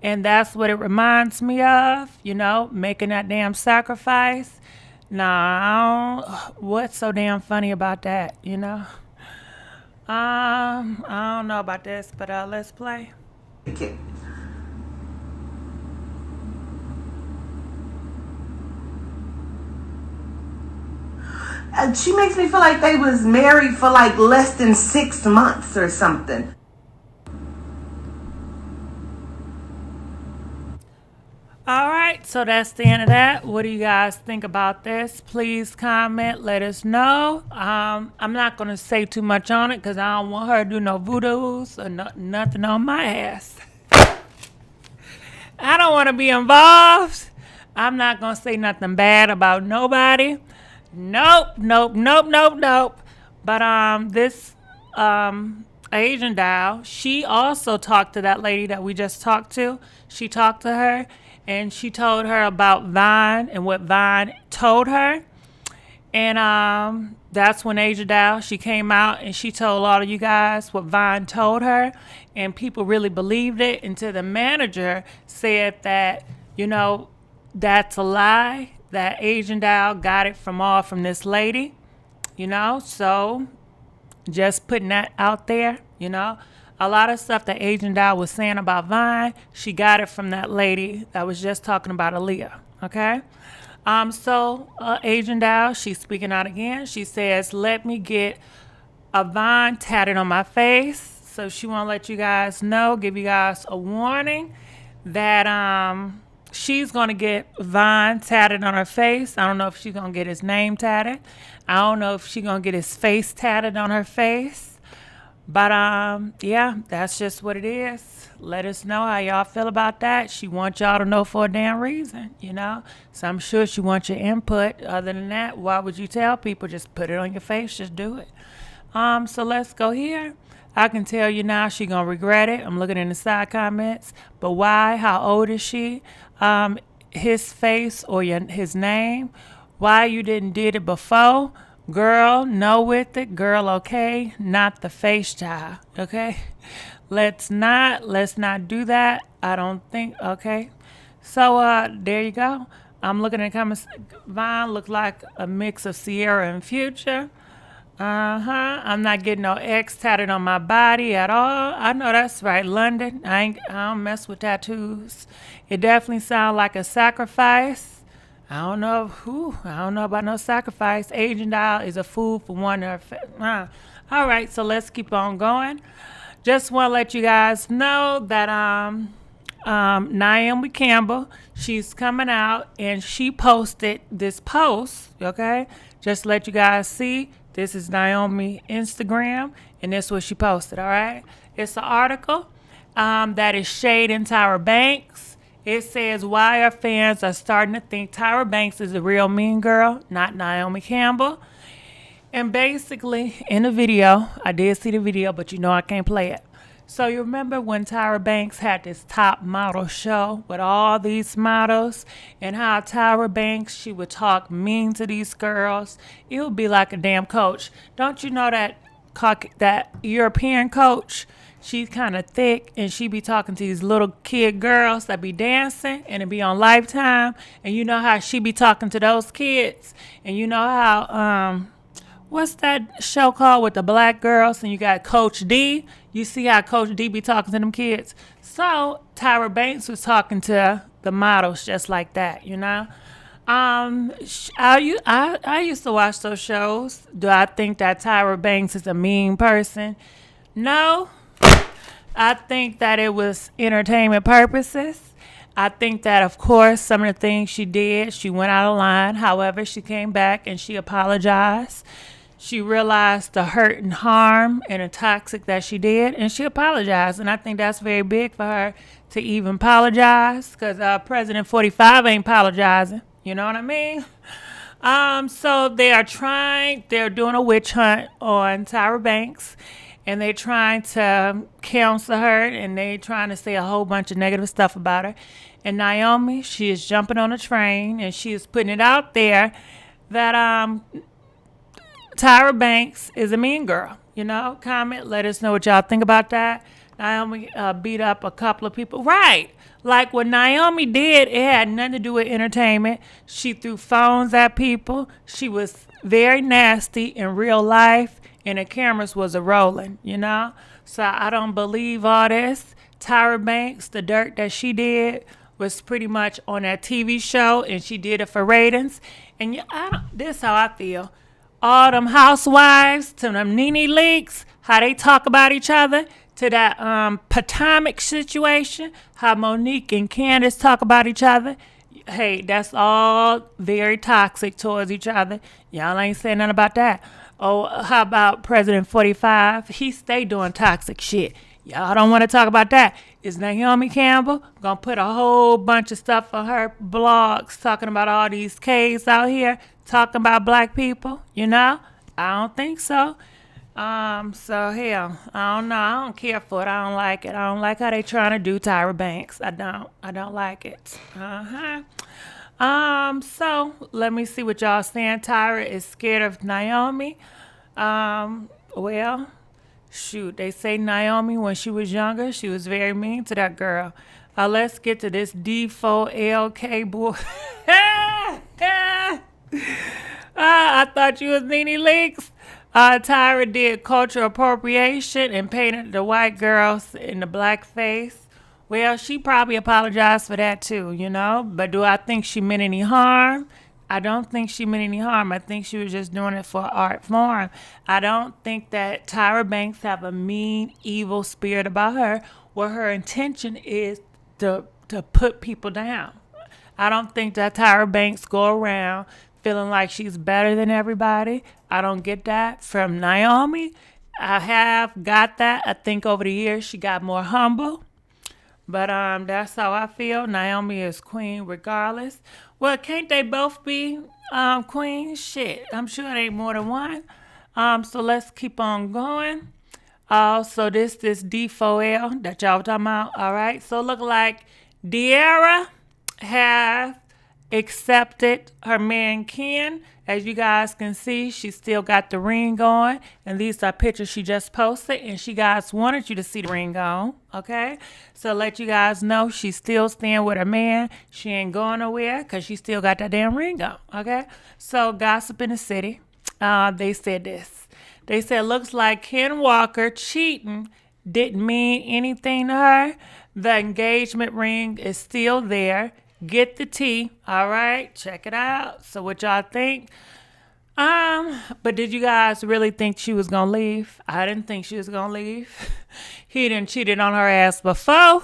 And that's what it reminds me of, making that damn sacrifice. Nah, what's so damn funny about that, I don't know about this, but let's play. Okay. She makes me feel like they was married for like less than 6 months or something. All right, so that's the end of that. What do you guys think about this? Please comment, let us know. I'm not going to say too much on it because I don't want her to do no voodoos or nothing on my ass. I don't want to be involved. I'm not going to say nothing bad about nobody. Nope. But this Asian doll, she also talked to that lady that we just talked to. She talked to her. And she told her about Vine and what Vine told her. And that's when Asia Dow, she came out and she told all of you guys what Vine told her. And people really believed it until the manager said that, that's a lie, that Asian Dow got it from this lady, So just putting that out there, A lot of stuff that Asian Dow was saying about Vine, she got it from that lady that was just talking about Aaliyah, okay? So Asian Dow, she's speaking out again. She says, let me get a Vine tatted on my face. So she want to let you guys know, give you guys a warning that she's going to get Vine tatted on her face. I don't know if she's going to get his name tatted. I don't know if she's going to get his face tatted on her face. But, yeah, that's just what it is. Let us know how y'all feel about that. She wants y'all to know for a damn reason, So I'm sure she wants your input. Other than that, why would you tell people? Just put it on your face. Just do it. So let's go here. I can tell you now she going to regret it. I'm looking in the side comments. But why? How old is she? His face or his name? Why you didn't did it before? Girl, no with it. Girl, okay. Not the face, child. Okay. Let's not do that. I don't think. Okay. So there you go. I'm looking at the comments. Vine look like a mix of Sierra and Future. I'm not getting no X tatted on my body at all. I know that's right. London. I don't mess with tattoos. It definitely sounds like a sacrifice. I don't know about no sacrifice. Asian Doll is a fool for one of her. All right, so let's keep on going. Just want to let you guys know that Naomi Campbell, she's coming out and she posted this post, okay? Just to let you guys see, this is Naomi Instagram, and this is what she posted, all right? It's an article that is shading Tyra Banks. It says why our fans are starting to think Tyra Banks is a real mean girl, not Naomi Campbell. And basically, in the video, I did see the video, but I can't play it. So you remember when Tyra Banks had this top model show with all these models and how Tyra Banks, she would talk mean to these girls. It would be like a damn coach. Don't you know that European coach? She's kind of thick, and she be talking to these little kid girls that be dancing, and it be on Lifetime. And you know how she be talking to those kids. And you know how, what's that show called with the black girls? And you got Coach D. You see how Coach D be talking to them kids. So Tyra Banks was talking to the models just like that, I used to watch those shows. Do I think that Tyra Banks is a mean person? No. I think that it was entertainment purposes. I think that, of course, some of the things she did, she went out of line. However, she came back and she apologized. She realized the hurt and harm and the toxic that she did, and she apologized. And I think that's very big for her to even apologize, because President 45 ain't apologizing. You know what I mean? So they're doing a witch hunt on Tyra Banks. And they trying to counsel her, and they trying to say a whole bunch of negative stuff about her. And Naomi, she is jumping on a train and she is putting it out there that Tyra Banks is a mean girl. Comment, let us know what y'all think about that. Naomi beat up a couple of people. Right. Like what Naomi did, it had nothing to do with entertainment. She threw phones at people. She was very nasty in real life, and the cameras was a-rolling, So I don't believe all this. Tyra Banks, the dirt that she did was pretty much on that TV show, and she did it for ratings. And this is how I feel. All them housewives, to them Nene Leaks, how they talk about each other, to that Potomac situation, how Monique and Candace talk about each other. Hey, that's all very toxic towards each other. Y'all ain't saying nothing about that. Oh, how about President 45? He stay doing toxic shit. Y'all don't want to talk about that. Is Naomi Campbell gonna put a whole bunch of stuff on her blogs talking about all these K's out here talking about black people? I don't think so. So hell, I don't know. I don't care for it. I don't like it. I don't like how they trying to do Tyra Banks. I don't like it. So let me see what y'all saying. Tyra is scared of Naomi. Well, shoot, they say Naomi, when she was younger, she was very mean to that girl. Let's get to this D4LK boy. I thought you was Nene Leaks. Tyra did cultural appropriation and painted the white girls in the black face. Well, she probably apologized for that too, But do I think she meant any harm? I don't think she meant any harm. I think she was just doing it for art form. I don't think that Tyra Banks have a mean, evil spirit about her where her intention is to put people down. I don't think that Tyra Banks go around feeling like she's better than everybody. I don't get that from Naomi. I have got that. I think over the years she got more humble. But that's how I feel. Naomi is queen regardless. Well, can't they both be queens? Shit, I'm sure it ain't more than one. So let's keep on going. So this D4L that y'all were talking about. All right. So look like De'Ara have accepted her man Ken. As you guys can see, she still got the ring on, and these are pictures she just posted, and she guys wanted you to see the ring on. Okay, so let you guys know she's still staying with her man. She ain't going nowhere because she still got that damn ring on. Okay, so gossip in the city, they said this. They said looks like Ken Walker cheating didn't mean anything to her. The engagement ring is still there. Get the tea. All right, check it out. So what y'all think? But did you guys really think she was gonna leave? I didn't think she was gonna leave. He done cheated on her ass before,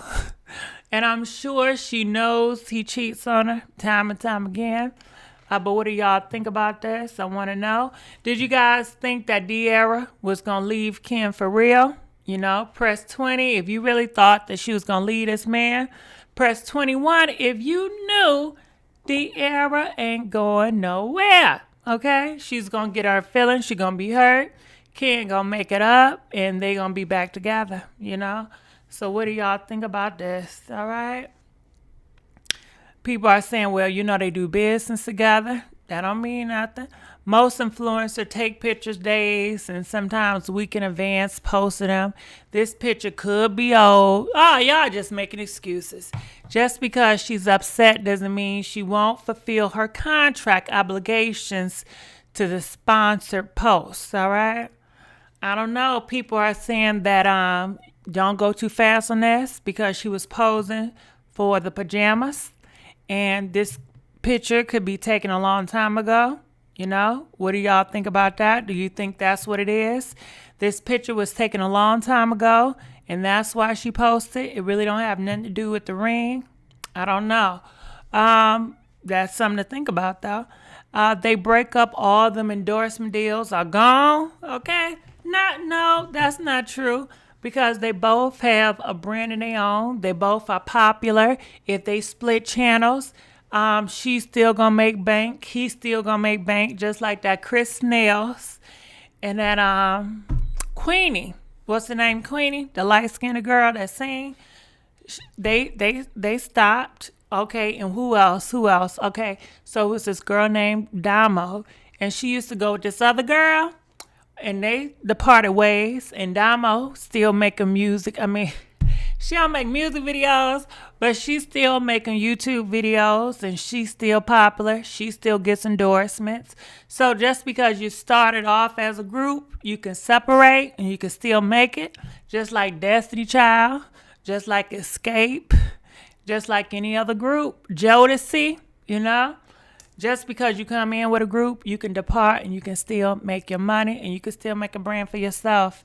and I'm sure she knows he cheats on her time and time again. But what do y'all think about this? I want to know. Did you guys think that De'Ara was gonna leave Ken for real? Press 20 if you really thought that she was gonna leave this man. Press 21 if you knew De'Ara ain't going nowhere. Okay? She's going to get her feelings. She's going to be hurt. Ken going to make it up. And they going to be back together, So what do y'all think about this? All right? People are saying, well, they do business together. That don't mean nothing. Most influencers take pictures days and sometimes week in advance, posting them. This picture could be old. Oh, y'all just making excuses. Just because she's upset doesn't mean she won't fulfill her contract obligations to the sponsored posts, all right? I don't know. People are saying that don't go too fast on this because she was posing for the pajamas. And this picture could be taken a long time ago. What do y'all think about that? Do you think that's what it is? This picture was taken a long time ago, and that's why she posted. It really don't have nothing to do with the ring. I don't know. That's something to think about, though. They break up, all them endorsement deals are gone. Okay? No, that's not true. Because they both have a brand of their own. They both are popular. If they split channels, she's still gonna make bank. He's still gonna make bank, just like that Chris Nails and that Queenie. What's the name? Queenie, the light skinned girl that sing. They stopped, Okay, and who else? Who else? Okay, so it was this girl named Damo, and she used to go with this other girl, and they departed ways. And Damo still making music. I mean, she don't make music videos, but she's still making YouTube videos, and she's still popular. She still gets endorsements. So just because you started off as a group, you can separate and you can still make it. Just like Destiny Child, just like Escape, just like any other group. Jodeci, you know. Just because you come in with a group, you can depart and you can still make your money and you can still make a brand for yourself.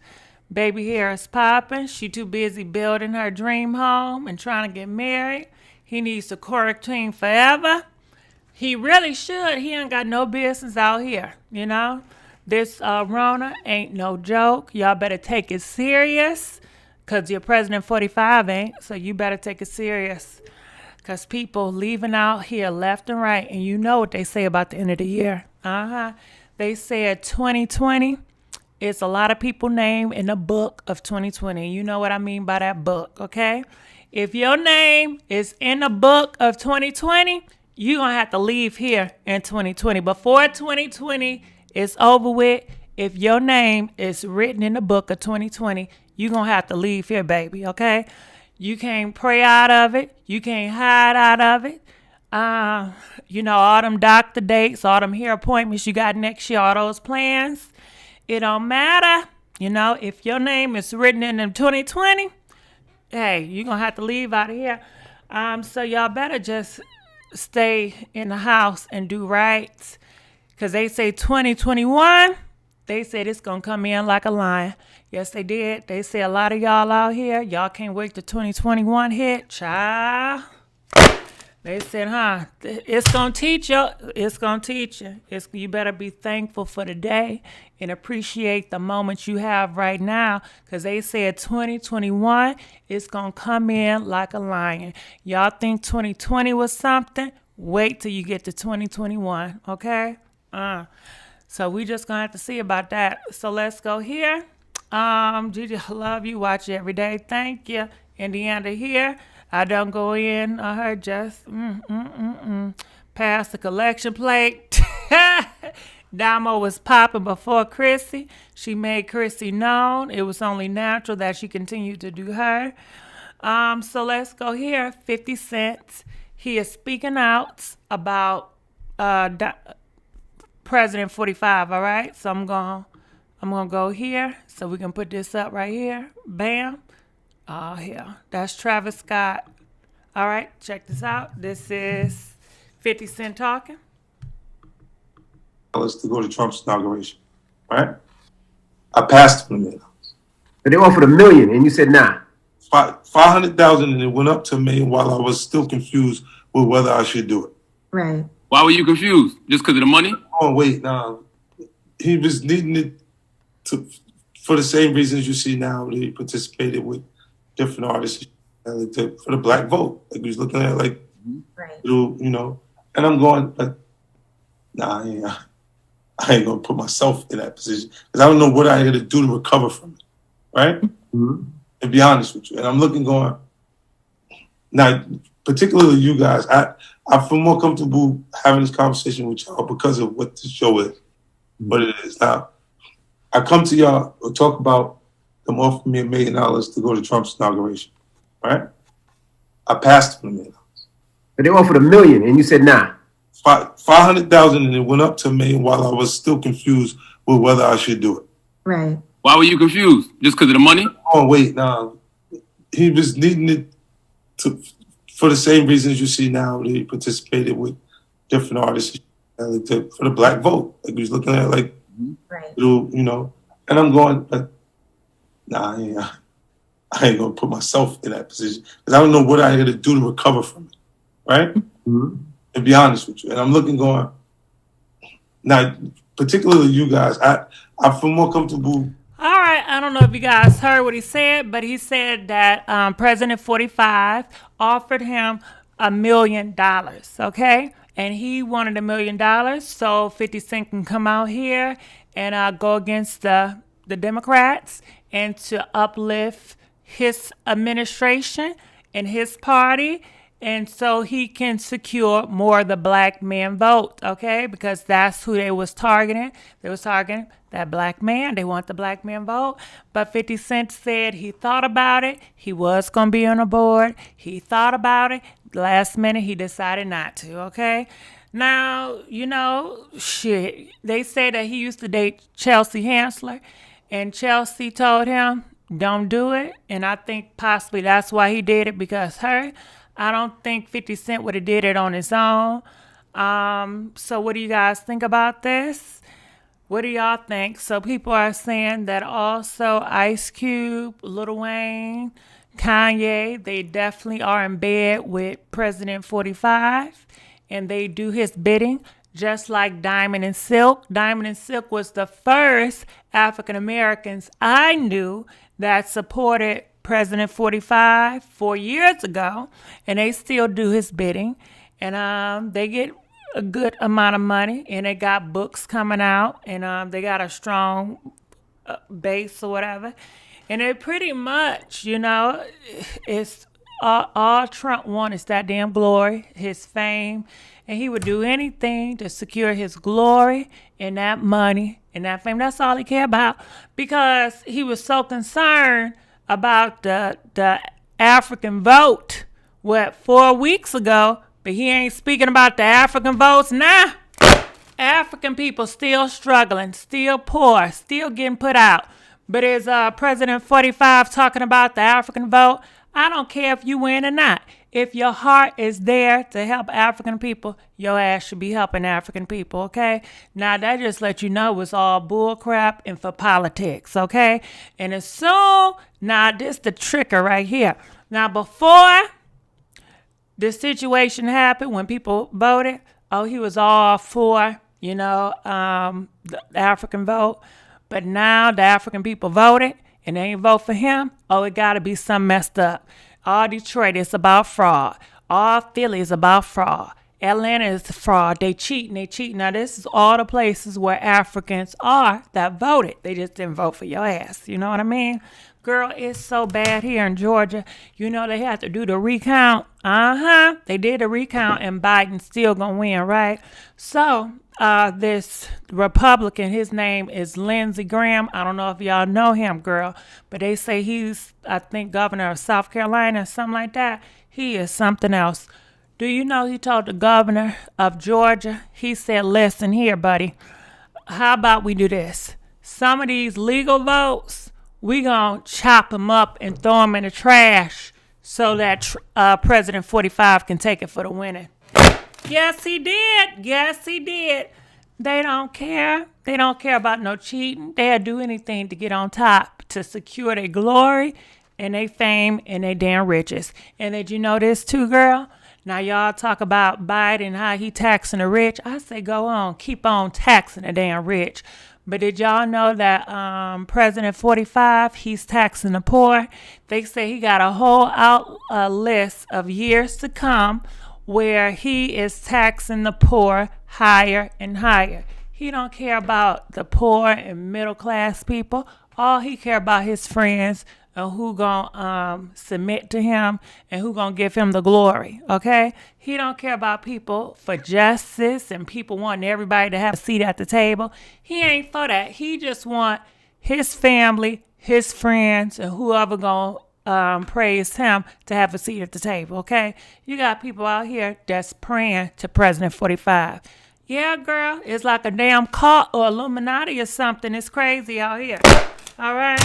Baby hair is popping. She too busy building her dream home and trying to get married. He needs to quarantine forever. He really should. He ain't got no business out here, you know. This Rona ain't no joke. Y'all better take it serious because your President 45 ain't, so you better take it serious. Because people leaving out here left and right, and you know what they say about the end of the year. They said 2020. It's a lot of people named in the book of 2020. You know what I mean by that book, okay? If your name is in the book of 2020, you're going to have to leave here in 2020. Before 2020 is over with, if your name is written in the book of 2020, you're going to have to leave here, baby, okay? You can't pray out of it. You can't hide out of it. All them doctor dates, all them hair appointments you got next year, all those plans. It don't matter. If your name is written in 2020, hey, you're going to have to leave out of here. So y'all better just stay in the house and do right. Because they say 2021, they said it's going to come in like a lion. Yes, they did. They say a lot of y'all out here, y'all can't wait till 2021 hit. Child. They said, it's going to teach you. It's going to teach you. You better be thankful for the day and appreciate the moment you have right now, because they said 2021 is going to come in like a lion. Y'all think 2020 was something? Wait till you get to 2021, okay? So we just going to have to see about that. So let's go here. Gigi, I love you. Watch you every day. Thank you. Indiana here. I don't go in on her just pass the collection plate. Damo was popping before Chrissy. She made Chrissy known. It was only natural that she continued to do her. So let's go here. 50 Cent. He is speaking out about President 45. All right. So I'm gonna go here so we can put this up right here. Bam. Oh, yeah. That's Travis Scott. All right, check this out. This is 50 Cent talking. To go to Trump's inauguration, right? I passed him $1 million. But they offered $1 million, and you said nah. 500,000, and it went up to $1 million while I was still confused with whether I should do it. Right. Why were you confused? Just because of the money? Oh wait, no. He was needing it for the same reasons you see now. He participated with different artists for the black vote. Like he was looking at right. And I'm going, but nah, I ain't gonna put myself in that position because I don't know what I got to do to recover from it, right? Mm-hmm. And be honest with you, and I'm looking, going now, particularly you guys. I feel more comfortable having this conversation with y'all because of what this show is, what it is. Now, I come to y'all to talk about them offering me $1 million to go to Trump's inauguration, right? I passed him $1 million. But they offered $1 million, and you said nah. 500,000, and it went up to $1 million while I was still confused with whether I should do it. Right. Why were you confused? Just because of the money? Oh wait, no. He was needing it for the same reasons you see now. He participated with different artists for the black vote. Like he was looking at right. And I'm going, but nah, I ain't gonna put myself in that position because I don't know what I got to do to recover from it, right? Mm-hmm. And be honest with you, and I'm looking, going now, particularly you guys. I feel more comfortable. All right, I don't know if you guys heard what he said, but he said that President 45 offered him $1 million, okay? And he wanted $1 million, so 50 Cent can come out here and go against the Democrats and to uplift his administration and his party And so he can secure more of the black men vote, okay? Because that's who they was targeting. They was targeting that black man. They want the black man vote. But 50 Cent said he thought about it. He was going to be on the board. He thought about it. Last minute, he decided not to, okay? Now, shit, they say that he used to date Chelsea Hansler, and Chelsea told him, don't do it. And I think possibly that's why he did it, because I don't think 50 Cent would have did it on his own. So what do you guys think about this? What do y'all think? So people are saying that also Ice Cube, Lil Wayne, Kanye, they definitely are in bed with President 45, and they do his bidding, just like Diamond and Silk. Diamond and Silk was the first African Americans I knew that supported President 45 4 years ago, and they still do his bidding, and they get a good amount of money, and they got books coming out, and they got a strong base or whatever. And it pretty much, it's all Trump wants is that damn glory, his fame, and he would do anything to secure his glory and that money and that fame. That's all he cared about, because he was so concerned about the African vote, 4 weeks ago, but he ain't speaking about the African votes now. African people still struggling, still poor, still getting put out. But is President 45 talking about the African vote? I don't care if you win or not. If your heart is there to help African people, your ass should be helping African people, okay? Now, that just lets you know it's all bull crap and for politics, okay? And as soon, now this the tricker right here. Now, before this situation happened, when people voted, he was all for, the African vote. But now the African people voted, and they ain't vote for him. It got to be something messed up. All Detroit is about fraud. All Philly is about fraud. Atlanta is fraud. They cheat. Now, this is all the places where Africans are that voted. They just didn't vote for your ass. You know what I mean? Girl, it's so bad here in Georgia. They had to do the recount. They did a recount, and Biden's still going to win, right? So, this Republican, his name is Lindsey Graham. I don't know if y'all know him, girl, but they say he's, I think, governor of South Carolina, something like that. He is something else. Do you know he told the governor of Georgia, he said, listen here, buddy, how about we do this? Some of these legal votes, we gonna chop them up and throw them in the trash so that President 45 can take it for the winning. Yes, he did. Yes, he did. They don't care. They don't care about no cheating. They'll do anything to get on top, to secure their glory and their fame and their damn riches. And did you know this too, girl? Now, y'all talk about Biden, how he taxing the rich. I say go on. Keep on taxing the damn rich. But did y'all know that President 45, he's taxing the poor? They say he got a whole list of years to come where he is taxing the poor higher and higher. He don't care about the poor and middle class people. All he care about his friends and who gonna submit to him and who gonna give him the glory, okay? He don't care about people for justice and people wanting everybody to have a seat at the table. He ain't for that. He just want his family, his friends, and whoever gonna praise him to have a seat at the table, okay? You got people out here that's praying to President 45. Yeah, girl, it's like a damn cult or Illuminati or something. It's crazy out here, all right?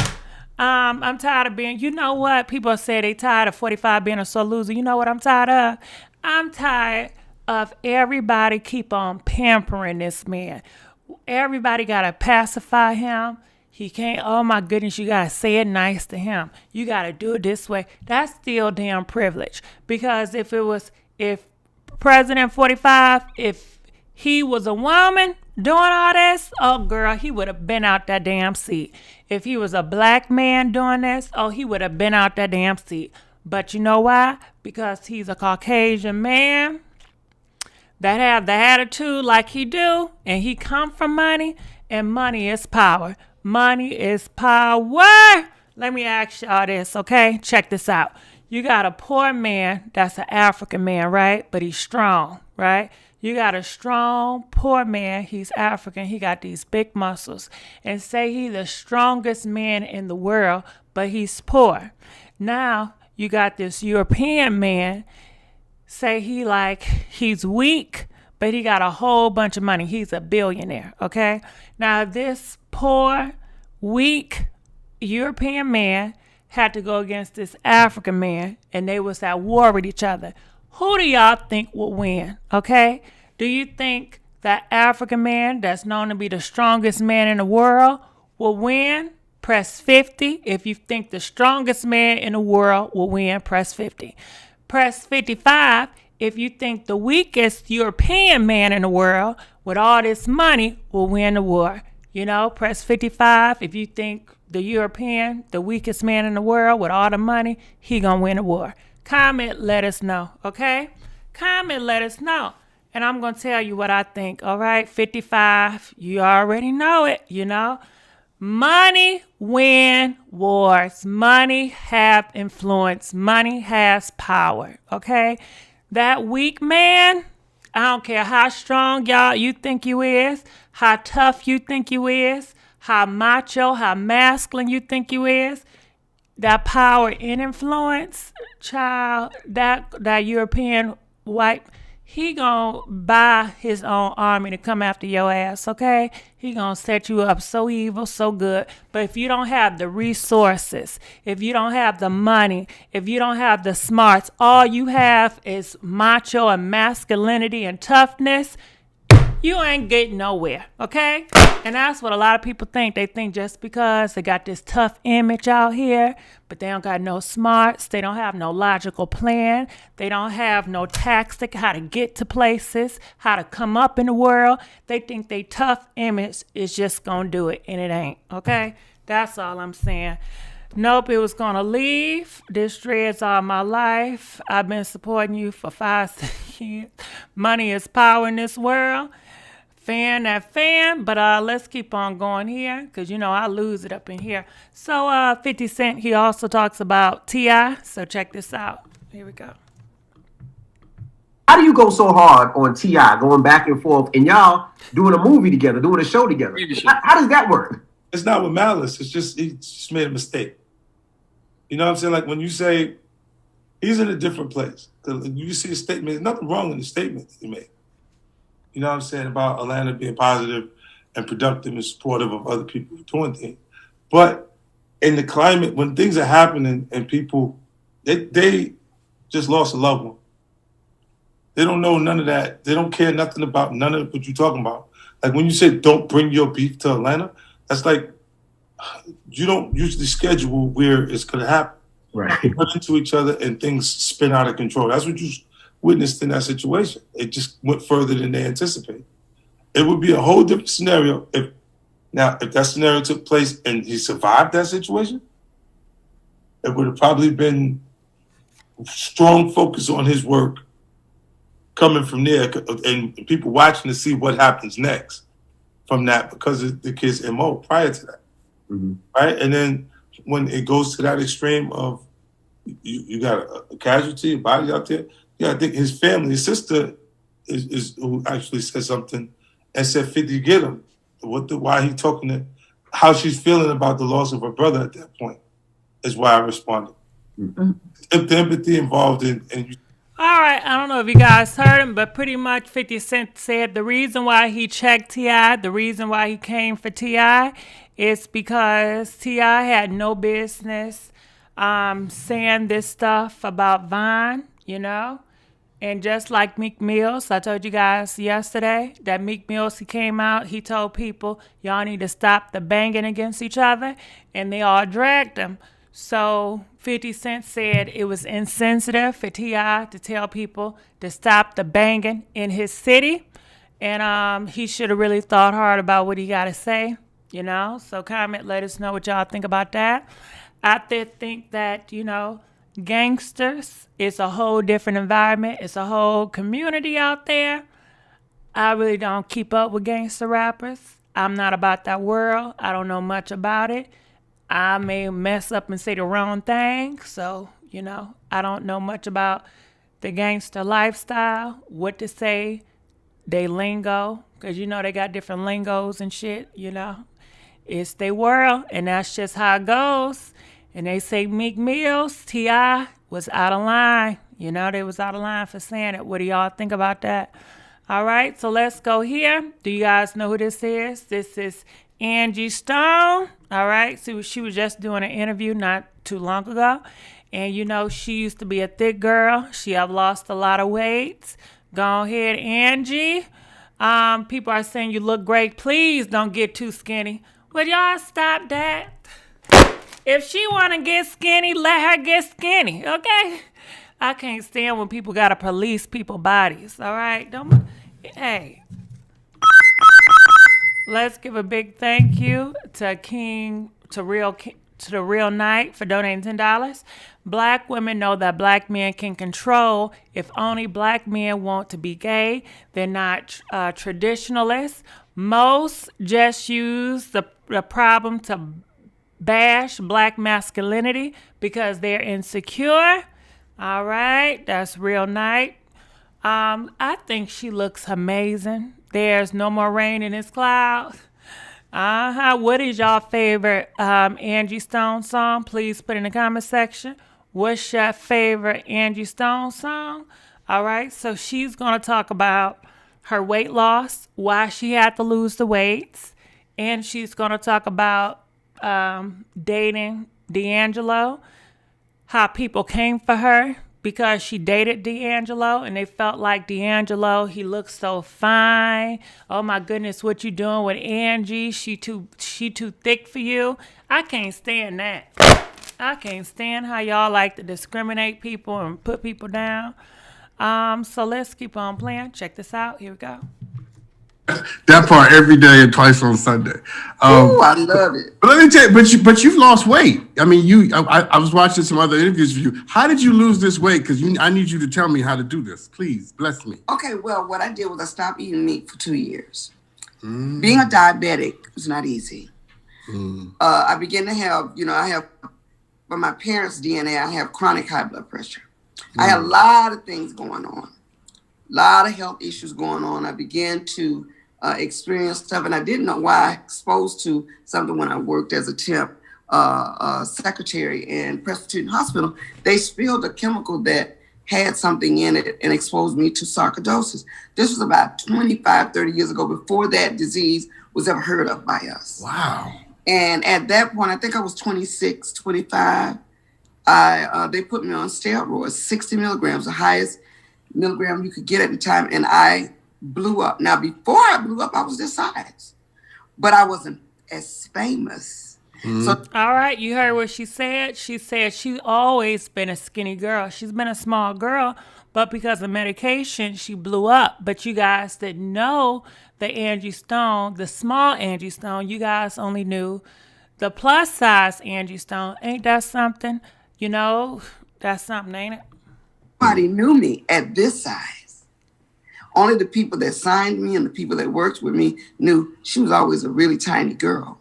I'm tired of being, you know what? People say they tired of 45 being a sore loser. You know what I'm tired of? I'm tired of everybody keep on pampering this man. Everybody got to pacify him. He can't, oh my goodness, you got to say it nice to him. You got to do it this way. That's still damn privilege. Because if President 45, if he was a woman doing all this, oh girl, he would have been out that damn seat. If he was a black man doing this, oh, he would have been out that damn seat. But you know why? Because he's a Caucasian man that have the attitude like he do, and he come from money, and money is power. Money is power. Let me ask y'all this, okay? Check this out. You got a poor man that's an African man, right? But he's strong, right? You got a strong, poor man. He's African. He got these big muscles. And say he's the strongest man in the world, but he's poor. Now, you got this European man. Say he's weak, but he got a whole bunch of money. He's a billionaire, okay? Now, this poor, weak European man had to go against this African man, and they was at war with each other. Who do y'all think will win? Okay? Do you think that African man that's known to be the strongest man in the world will win? Press 50. If you think the strongest man in the world will win, press 50. Press 55 if you think the weakest European man in the world with all this money will win the war. Press 55 if you think the European, the weakest man in the world with all the money, he gonna win the war. Comment, let us know, okay? Comment, let us know. And I'm gonna tell you what I think, all right? 55, you already know it, Money win wars. Money have influence. Money has power, okay? That weak man, I don't care how strong you think you is, how tough you think you is, how macho, how masculine you think you is, that power and influence, child, that European white, he gonna buy his own army to come after your ass, okay? He gonna set you up so evil, so good. But if you don't have the resources, if you don't have the money, if you don't have the smarts, all you have is macho and masculinity and toughness, you ain't getting nowhere, okay? And that's what a lot of people think. They think just because they got this tough image out here, but they don't got no smarts, they don't have no logical plan, they don't have no tactic how to get to places, how to come up in the world. They think they tough image is just gonna do it, and it ain't, okay? That's all I'm saying. Nope, it was gonna leave. This dreads all my life. I've been supporting you for 5 years. Money is power in this world. Fan, but let's keep on going here, because I lose it up in here. So 50 Cent, he also talks about T.I., so check this out. Here we go. How do you go so hard on T.I., going back and forth, and y'all doing a movie together, doing a show together? How does that work? It's not with malice. It's just he just made a mistake. You know what I'm saying? Like when you say he's in a different place, you see a statement. There's nothing wrong in the statement that he made. You know what I'm saying, about Atlanta being positive and productive and supportive of other people doing things. But in the climate, when things are happening and people, they just lost a loved one. They don't know none of that. They don't care nothing about none of what you're talking about. Like when you say don't bring your beef to Atlanta, that's like you don't usually schedule where it's going to happen. Right. They run into each other and things spin out of control. That's what you witnessed in that situation. It just went further than they anticipated. It would be a whole different scenario if that scenario took place and he survived that situation. It would have probably been strong focus on his work coming from there and people watching to see what happens next from that because of the kid's MO prior to that. Mm-hmm. Right? And then when it goes to that extreme of you got a casualty, a body out there, I think his family, his sister is who actually said something and said 50 get him. Why he talking to how she's feeling about the loss of her brother at that point is why I responded. Mm-hmm. The empathy involved in all right, I don't know if you guys heard him, but pretty much 50 Cent said the reason why he checked T.I., the reason why he came for T.I. is because T.I. had no business saying this stuff about Vine, And just like Meek Mills, I told you guys yesterday that Meek Mills, he came out, he told people, y'all need to stop the banging against each other, and they all dragged him. So 50 Cent said it was insensitive for T.I. to tell people to stop the banging in his city. And he should have really thought hard about what he got to say, So comment, let us know what y'all think about that. I think that, gangsters, it's a whole different environment. It's a whole community out there. I really don't keep up with gangster rappers. I'm not about that world. I don't know much about it. I may mess up and say the wrong thing. So, You know, I don't know much about the gangster lifestyle, what to say, they lingo, because you know they got different lingos and shit, you know. It's their world, and that's just how it goes. And they say Meek Mill's T.I. was out of line. You know, they was out of line for saying it. What do y'all think about that? All right, so let's go here. Do you guys know who this is? This is Angie Stone. All right, so she was just doing an interview not too long ago. And you know, she used to be a thick girl. She have lost a lot of weight. Go ahead, Angie. People are saying you look great. Please don't get too skinny. Would y'all stop that? If she want to get skinny, let her get skinny, okay? I can't stand when people got to police people's bodies, all right? Hey. Let's give a big thank you to the Real Knight for donating $10. Black women know that black men can control. If only black men want to be gay, they're not traditionalists. Most just use the problem to bash black masculinity because they're insecure. All right, that's Real Knight. I think she looks amazing. There's no more rain in this cloud. What is y'all favorite Angie Stone song? Please put in the comment section. What's your favorite Angie Stone song? All right, so she's going to talk about her weight loss, why she had to lose the weight, and she's going to talk about dating D'Angelo, how people came for her because she dated D'Angelo and they felt like D'Angelo, he looks so fine. Oh my goodness, what you doing with Angie? She too thick for you. I can't stand that. I can't stand how y'all like to discriminate people and put people down. So let's keep on playing. Check this out. Here we go. That part every day and twice on Sunday. I love it. But let me tell you, but you've lost weight. I mean, I was watching some other interviews with you. How did you lose this weight? Because I need you to tell me how to do this. Please, bless me. Okay, well, what I did was I stopped eating meat for 2 years. Being a diabetic was not easy. I began to have, I have, from my parents' DNA, I have chronic high blood pressure. I had a lot of things going on, a lot of health issues going on. I began to experience stuff, and I didn't know why. I exposed to something when I worked as a temp secretary in Presbyterian Hospital. They spilled a chemical that had something in it and exposed me to sarcoidosis. This was about 25, 30 years ago, before that disease was ever heard of by us. Wow. And at that point, I think I was 26, 25. They put me on steroids, 60 milligrams, the highest milligram you could get at the time, and I blew up. Now, before I blew up, I was this size, but I wasn't as famous. So, all right, you heard what she said. She said she's always been a skinny girl. She's been a small girl, but because of medication, she blew up. But you guys didn't know the Angie Stone, the small Angie Stone. You guys only knew the plus size Angie Stone. Ain't that something? That's something, ain't it? nobody knew me at this size. Only the people that signed me and the people that worked with me knew she was always a really tiny girl.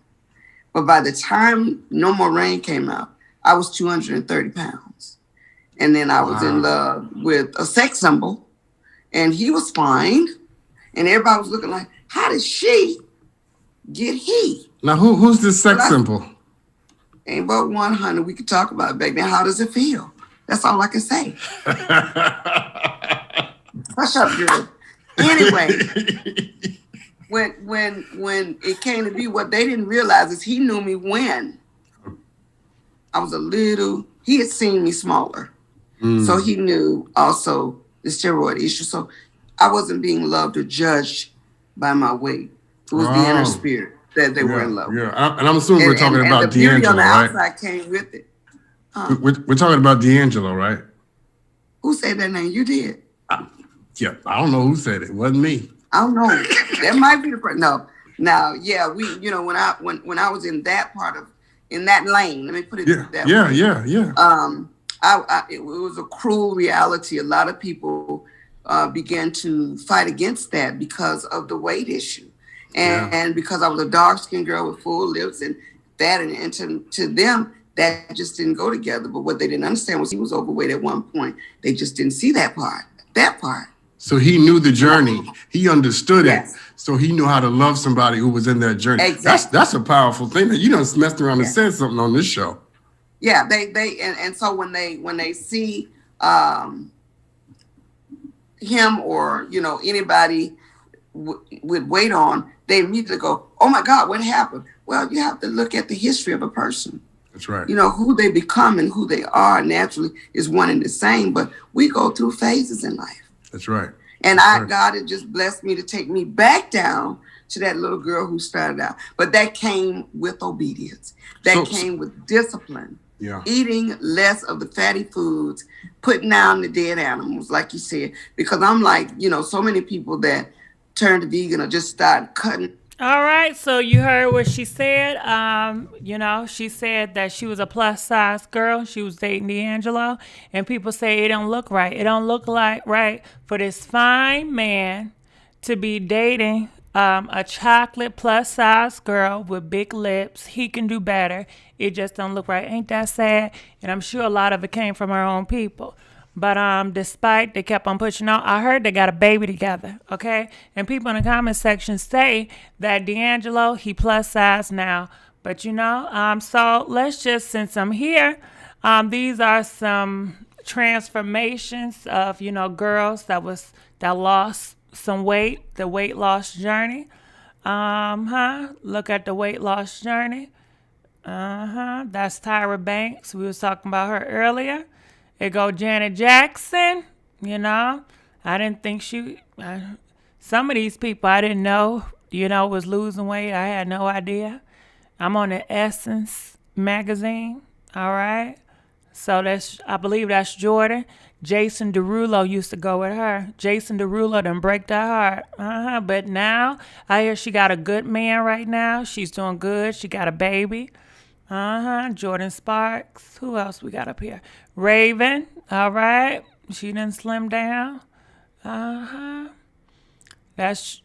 But by the time No More Rain came out, I was 230 pounds. And then I was in love with a sex symbol, and he was fine. And everybody was looking like, how did she get he? Now, who's this sex symbol? Ain't but 100 we could talk about, baby. How does it feel? That's all I can say. Hush up, girl. Anyway, when it came to be, what they didn't realize is he knew me when I was a little, he had seen me smaller. So he knew also the steroid issue. So I wasn't being loved or judged by my weight. It was the inner spirit that they were in love with. Yeah, and I'm assuming we're talking about the beauty D'Angelo, on the right? outside came with it. We're talking about D'Angelo, right? Who said that name? You did. Yeah, I don't know who said it. It wasn't me. I don't know. That might be the person. No. Now, yeah, we, when I was in that part of, in that lane, let me put it that way. It was a cruel reality. A lot of people began to fight against that because of the weight issue. And because I was a dark-skinned girl with full lips and that, and to them, that just didn't go together. But what they didn't understand was he was overweight at one point. They just didn't see that part. So he knew the journey. He understood Yes. it. So he knew how to love somebody who was in that journey. Exactly. That's a powerful thing. You done messed around and said something on this show. Yeah, and so when they see him or anybody with weight on, they immediately go, "Oh my God, what happened?" Well, you have to look at the history of a person. That's right. Who they become and who they are naturally is one and the same, but we go through phases in life. That's right. And God had just blessed me to take me back down to that little girl who started out. But that came with obedience. That came with discipline. Yeah. Eating less of the fatty foods, putting down the dead animals, like you said. Because I'm like, so many people that turn to vegan or just start cutting. All right, so you heard what she said. She said that she was a plus size girl. She was dating D'Angelo, and people say it don't look right. It don't look like right for this fine man to be dating a chocolate plus size girl with big lips. He can do better. It just don't look right. Ain't that sad? And I'm sure a lot of it came from her own people. But despite they kept on pushing on, I heard they got a baby together, okay? And people in the comment section say that D'Angelo, he plus size now. But so let's just, since I'm here, these are some transformations of, girls that lost some weight, the weight loss journey. Look at the weight loss journey. That's Tyra Banks. We was talking about her earlier. It go Janet Jackson, I didn't think some of these people I didn't know, was losing weight. I had no idea. I'm on the Essence magazine, all right? So I believe that's Jordan. Jason Derulo used to go with her. Jason Derulo done break that heart. But now I hear she got a good man right now. She's doing good. She got a baby. Jordan Sparks. Who else we got up here? Raven. All right. She done slim down. That's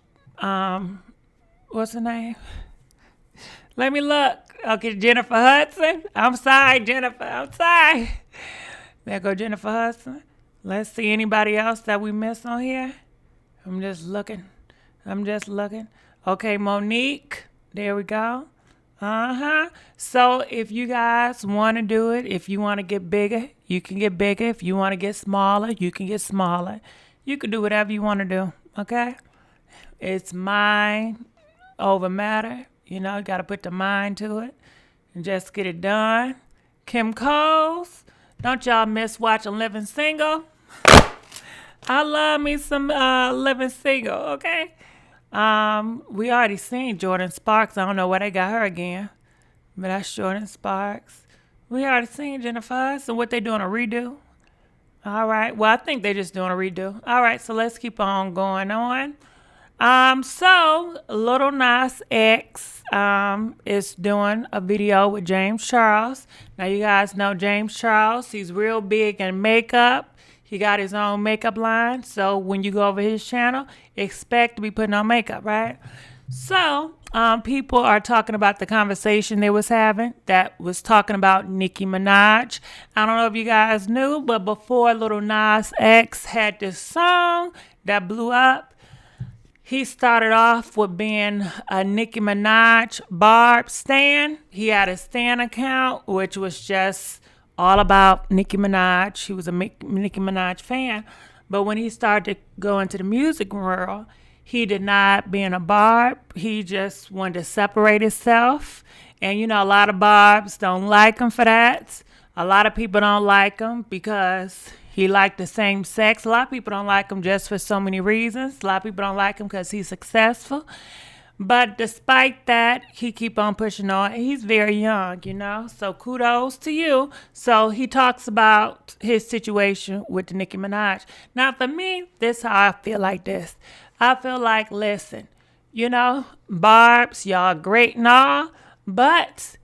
what's her name? Let me look. Okay, Jennifer Hudson. I'm sorry, Jennifer. I'm sorry. There go Jennifer Hudson. Let's see anybody else that we missed on here. I'm just looking. Okay, Monique. There we go. So if you guys want to do it, if you want to get bigger, you can get bigger. If you want to get smaller, you can get smaller. You can do whatever you want to do, okay? It's mind over matter. You got to put the mind to it and just get it done. Kim Coles, don't y'all miss watching Living Single? I love me some Living Single, okay? We already seen Jordan Sparks. I don't know why they got her again, but that's Jordan Sparks. We already seen Jennifer Hudson. What they doing, a redo? All right. Well, I think they're just doing a redo. All right. So let's keep on going on. So Little NasX is doing a video with James Charles. Now you guys know James Charles. He's real big in makeup. He got his own makeup line. So when you go over his channel, expect to be putting on makeup, right? So people are talking about the conversation they was having that was talking about Nicki Minaj. I don't know if you guys knew, but before Little Nas X had this song that blew up, he started off with being a Nicki Minaj Barb stan. He had a stan account, which was just all about Nicki Minaj. He was a Nicki Minaj fan. But when he started to go into the music world, he denied being a Barb. He just wanted to separate himself. And, a lot of Barbs don't like him for that. A lot of people don't like him because he liked the same sex. A lot of people don't like him just for so many reasons. A lot of people don't like him because he's successful. But despite that, he keep on pushing on. He's very young, so kudos to you. So he talks about his situation with the Nicki Minaj. Now, for me, this is how I feel like this. I feel like, listen, Barbs, y'all great and all, but,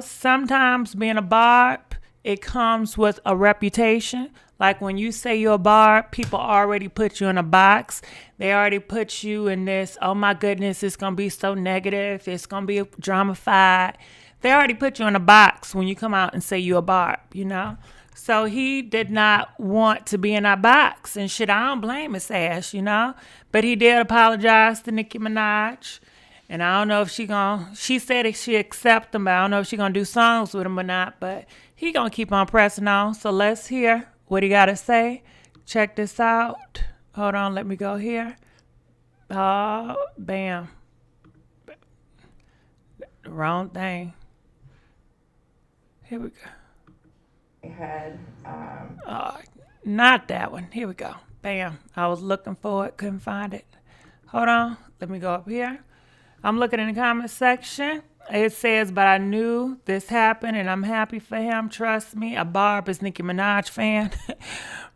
sometimes being a Barb, it comes with a reputation. Like when you say you're a Barb, people already put you in a box. They already put you in this, oh my goodness, it's going to be so negative. It's going to be dramified. they already put you in a box when you come out and say you're a barb, you know? So he did not want to be in that box. And shit, I don't blame his ass, you know? But he did apologize to Nicki Minaj. And I don't know if she said if she accept him, but I don't know if she gonna do songs with him or not. But he gonna keep on pressing on. So let's hear what he gotta say. Check this out. Hold on, let me go here. Bam. Wrong thing. Here we go. Had Not that one. Here we go. Bam. I was looking for it, couldn't find it. Hold on. Let me go up here. I'm looking in the comment section. It says, but I knew this happened and I'm happy for him. Trust me. A Barb is Nicki Minaj fan.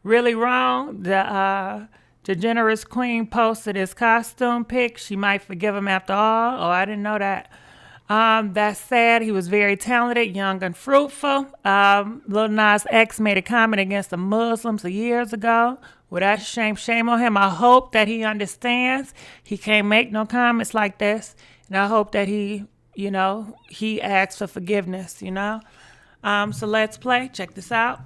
Really wrong. The generous queen posted his costume pic. She might forgive him after all. Oh, I didn't know that. That's sad. He was very talented, young and fruitful. Lil Nas X made a comment against the Muslims years ago. Well, that's shame on him. I hope that he understands. He can't make no comments like this. And I hope that he asks for forgiveness, you know. So let's play. Check this out.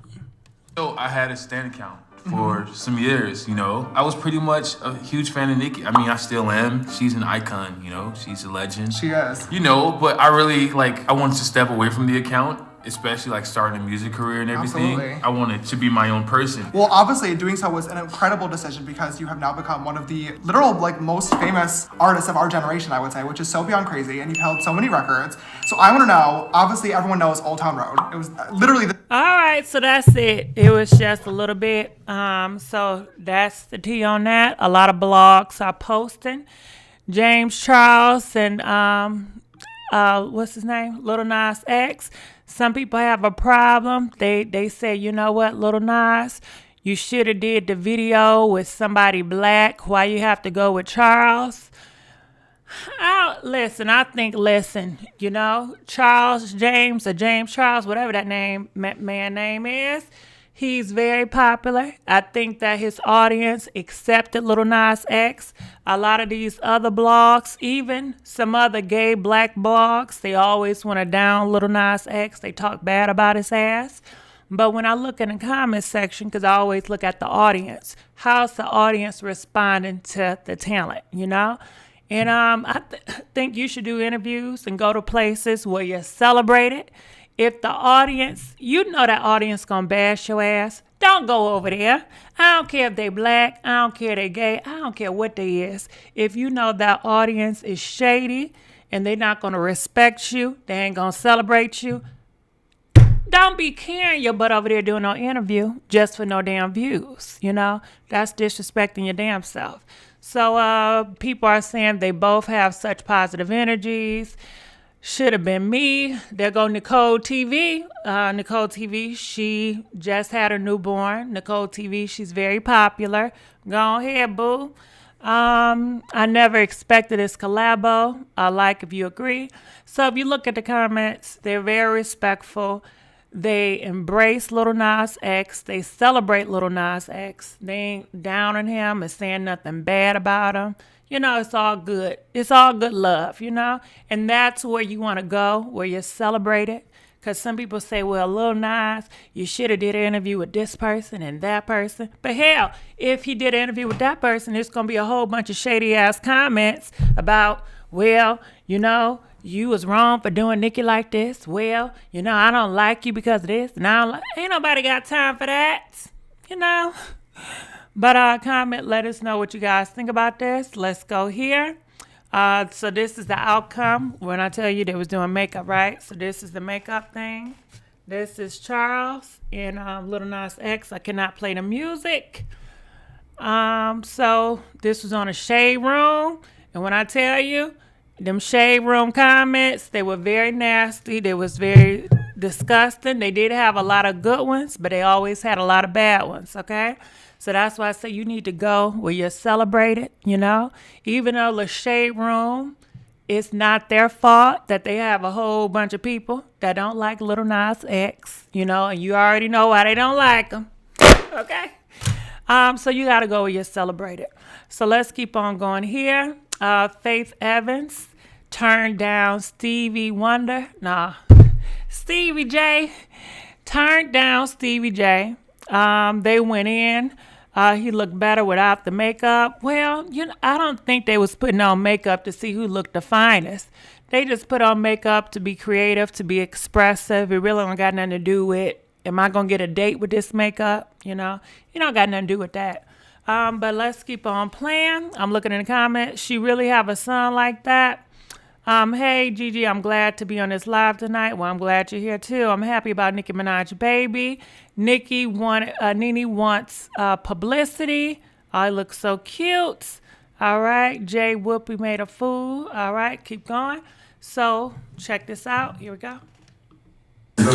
So I had a Stan account for some years, you know. I was pretty much a huge fan of Nicki. I mean, I still am. She's an icon, you know. She's a legend. She is. You know, but I really, I wanted to step away from the account, especially, starting a music career and everything. Absolutely. I wanted to be my own person. Well, obviously, doing so was an incredible decision because you have now become one of the literal, most famous artists of our generation, I would say, which is so beyond crazy, and you've held so many records. So I want to know, obviously, everyone knows Old Town Road. It was literally the... All right, so that's it. It was just a little bit. So that's the tea on that. A lot of blogs are posting. James Charles and what's his name? Lil Nas X. Some people have a problem. They say, you know what, Lil Nas, you should have did the video with somebody black. Why you have to go with Charles? Listen, you know, James Charles, whatever that man name is, he's very popular. I think that his audience accepted Lil Nas X. A lot of these other blogs, even some other gay black blogs, they always want to down Lil Nas X. They talk bad about his ass. But when I look in the comment section, because I always look at the audience, how's the audience responding to the talent, you know? And I think you should do interviews and go to places where you're celebrated. If the audience, you know that audience gonna bash your ass, don't go over there. I don't care if they black, I don't care if they gay, I don't care what they is. If you know that audience is shady and they're not gonna respect you, they ain't gonna celebrate you, don't be carrying your butt over there doing no interview just for no damn views, you know? That's disrespecting your damn self. So people are saying they both have such positive energies. Should have been me. There go Nicole TV. Nicole TV, she just had her newborn. Nicole TV, she's very popular. Go ahead, boo. I never expected this collabo. I like if you agree. So if you look at the comments, they're very respectful. They embrace Lil Nas X. They celebrate Lil Nas X. They ain't down on him and saying nothing bad about him. You know, it's all good. It's all good love, you know? And that's where you want to go, where you're celebrated. Because some people say, well, Lil Nas, you should have did an interview with this person and that person. But hell, if he did an interview with that person, there's going to be a whole bunch of shady-ass comments about, well, you know, you was wrong for doing Nicki like this. Well, you know, I don't like you because of this. And ain't nobody got time for that, you know? But comment, let us know what you guys think about this. Let's go here. So this is the outcome when I tell you they was doing makeup, right? So this is the makeup thing. This is Charles and Lil Nas X. I cannot play the music. So this was on a shade room. And when I tell you, them shade room comments, they were very nasty. They was very disgusting. They did have a lot of good ones, but they always had a lot of bad ones, okay? So that's why I say you need to go where you're celebrated, you know? Even though the shade room, it's not their fault that they have a whole bunch of people that don't like Lil Nas X, you know? And you already know why they don't like him, okay? So you got to go where you're celebrated. So let's keep on going here. Faith Evans turned down Stevie Wonder. Nah, Stevie J turned down Stevie J. They went in. He looked better without the makeup. Well, I don't think they was putting on makeup to see who looked the finest. They just put on makeup to be creative, to be expressive. It really don't got nothing to do with, am I going to get a date with this makeup? You don't got nothing to do with that. But let's keep on playing. I'm looking in the comments. She really have a son like that? Hey, Gigi, I'm glad to be on this live tonight. Well, I'm glad you're here, too. I'm happy about Nicki Minaj baby. Nene wants publicity. I look so cute. All right. Jay Whoopi made a fool. All right. Keep going. So, check this out. Here we go. Wait.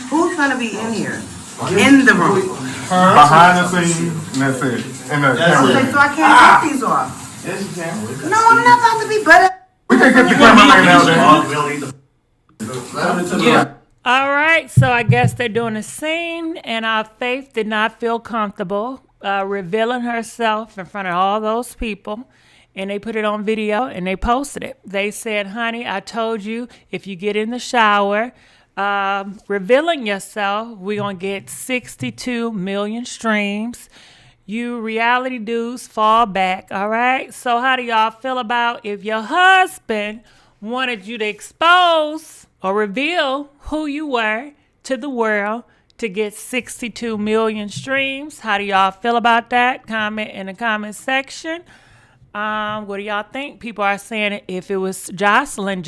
Who's gonna be in here? In the room? Behind the scenes, and that's it. And the camera. Okay, so I can't take these off. Yes, you can. No, I'm not about to be better. We can get the camera right now. All right, so I guess they're doing a scene, and Faith did not feel comfortable revealing herself in front of all those people, and they put it on video, and they posted it. They said, honey, I told you if you get in the shower, revealing yourself, we're going to get 62 million streams. You reality dudes fall back, all right? So how do y'all feel about if your husband wanted you to expose or reveal who you were to the world to get 62 million streams? How do y'all feel about that? Comment in the comment section. What do y'all think? People are saying if it was Jocelyn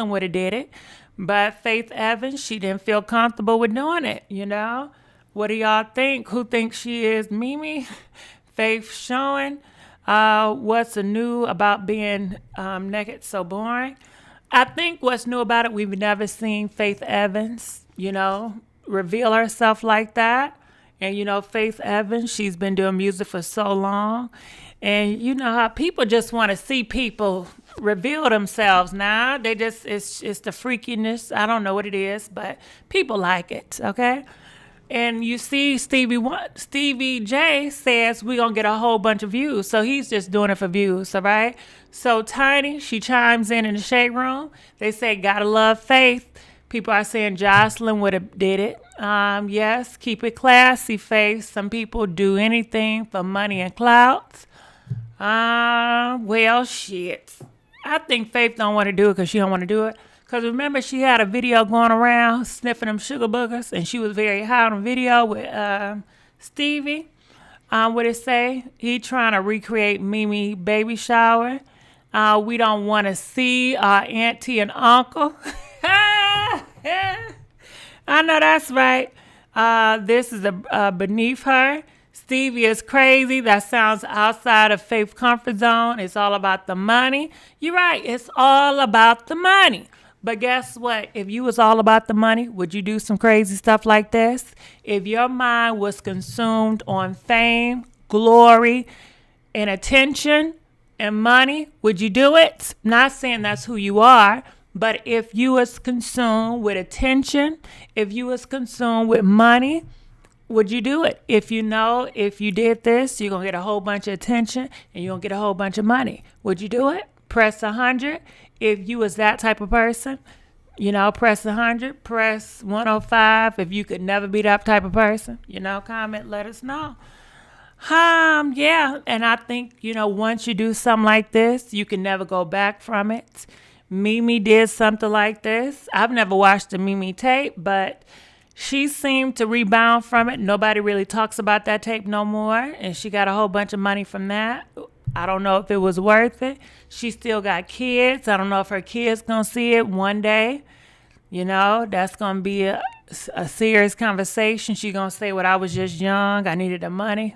would have did it. But Faith Evans, she didn't feel comfortable with doing it, What do y'all think? Who thinks she is? Mimi? Faith showing. What's new about being naked so boring? I think what's new about it, we've never seen Faith Evans, reveal herself like that. And, Faith Evans, she's been doing music for so long. And you know how people just want to see people reveal themselves now. They just, it's the freakiness. I don't know what it is, but people like it, okay? And you see Stevie J says we're going to get a whole bunch of views. So he's just doing it for views, all right? So Tiny, she chimes in the shade room. They say, gotta love Faith. People are saying Jocelyn would have did it. Yes, keep it classy, Faith. Some people do anything for money and clout. Well, shit. I think Faith don't want to do it because she don't want to do it. Because remember, she had a video going around sniffing them sugar boogers, and she was very high on the video with Stevie. What it say? He trying to recreate Mimi baby shower. We don't want to see our auntie and uncle. I know that's right. This is beneath her. Stevie is crazy. That sounds outside of Faith's comfort zone. It's all about the money. You're right. It's all about the money. But guess what? If you was all about the money, would you do some crazy stuff like this? If your mind was consumed on fame, glory, and attention and money, would you do it? Not saying that's who you are, but if you was consumed with attention, if you was consumed with money, would you do it? If you did this, you're going to get a whole bunch of attention and you're going to get a whole bunch of money. Would you do it? Press 100. If you was that type of person, press 100, press 105. If you could never be that type of person, comment, let us know. Yeah. And I think, once you do something like this, you can never go back from it. Mimi did something like this. I've never watched the Mimi tape, but she seemed to rebound from it. Nobody really talks about that tape no more. And she got a whole bunch of money from that. I don't know if it was worth it. She still got kids. I don't know if her kids going to see it one day. That's going to be a serious conversation. She going to say, well, I was just young. I needed the money,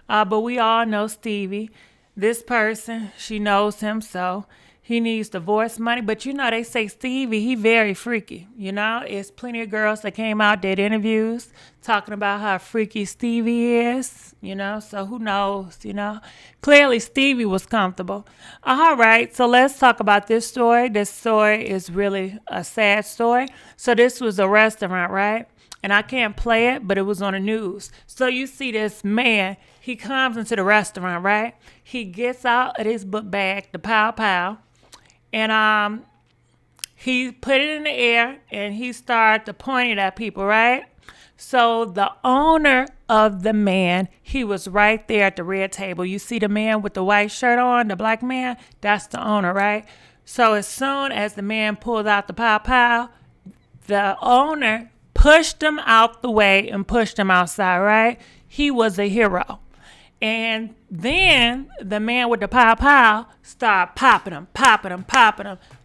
But we all know Stevie. This person, she knows him, so he needs divorce money. But they say Stevie, he very freaky. It's plenty of girls that came out, did interviews talking about how freaky Stevie is, so who knows, Clearly Stevie was comfortable. All right, so let's talk about this story. This story is really a sad story. So this was a restaurant, right? and I can't play it, but it was on the news. So you see this man, he comes into the restaurant, right? He gets out of his book bag, the pow pow, and he put it in the air and he started to point it at people, right? So the owner of the man, he was right there at the red table. You see the man with the white shirt on, the black man? That's the owner, right? So as soon as the man pulled out the pow pow, the owner pushed him out the way and pushed him outside, right? He was a hero. And then the man with the pow pow started popping him,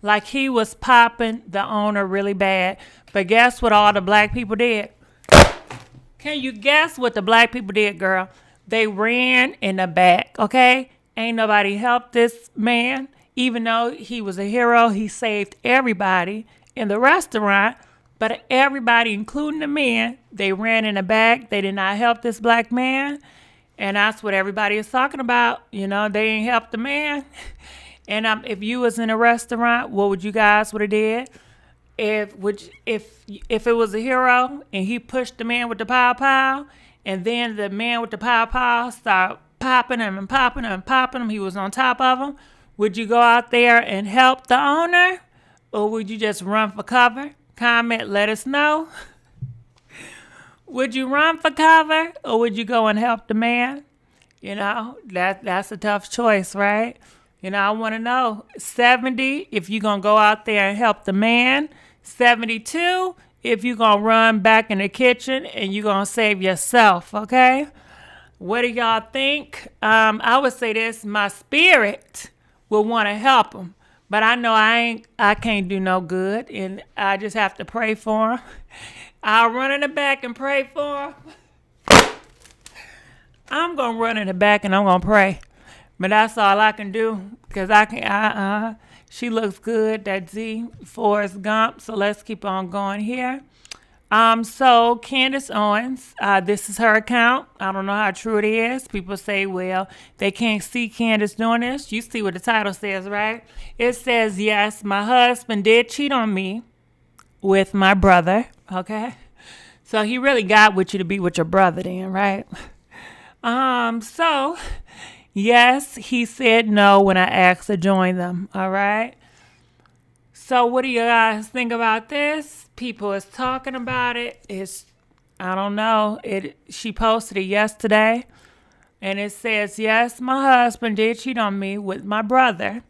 like he was popping the owner really bad. But guess what all the black people did? Can you guess what the black people did, girl? They ran in the back, okay? Ain't nobody helped this man. Even though he was a hero, he saved everybody in the restaurant. But everybody, including the men, they ran in the back. They did not help this black man. And that's what everybody is talking about. You know, they ain't helped the man. And if you was in a restaurant, what would you guys would have did? If it was a hero and he pushed the man with the pow pow, and then the man with the pow pow started popping him, he was on top of him, would you go out there and help the owner, or would you just run for cover? Comment, let us know. Would you run for cover, or would you go and help the man? You know, that's a tough choice, right? You know, I want to know. 70, if you're going to go out there and help the man. 72, if you're going to run back in the kitchen and you're going to save yourself, okay? What do y'all think? I would say this. My spirit will want to help him. But I know I can't do no good, and I just have to pray for him. I'll run in the back and pray for him. I'm going to run in the back and I'm going to pray. But that's all I can do, because she looks good, that Z, Forrest Gump. So let's keep on going here. So Candace Owens, this is her account. I don't know how true it is. People say, well, they can't see Candace doing this. You see what the title says, right? It says, yes, my husband did cheat on me with my brother, okay? So he really got with you to be with your brother then, right? So, yes, he said no when I asked to join them, all right? So what do you guys think about this? People is talking about it. I don't know. She posted it yesterday, and it says, yes, my husband did cheat on me with my brother.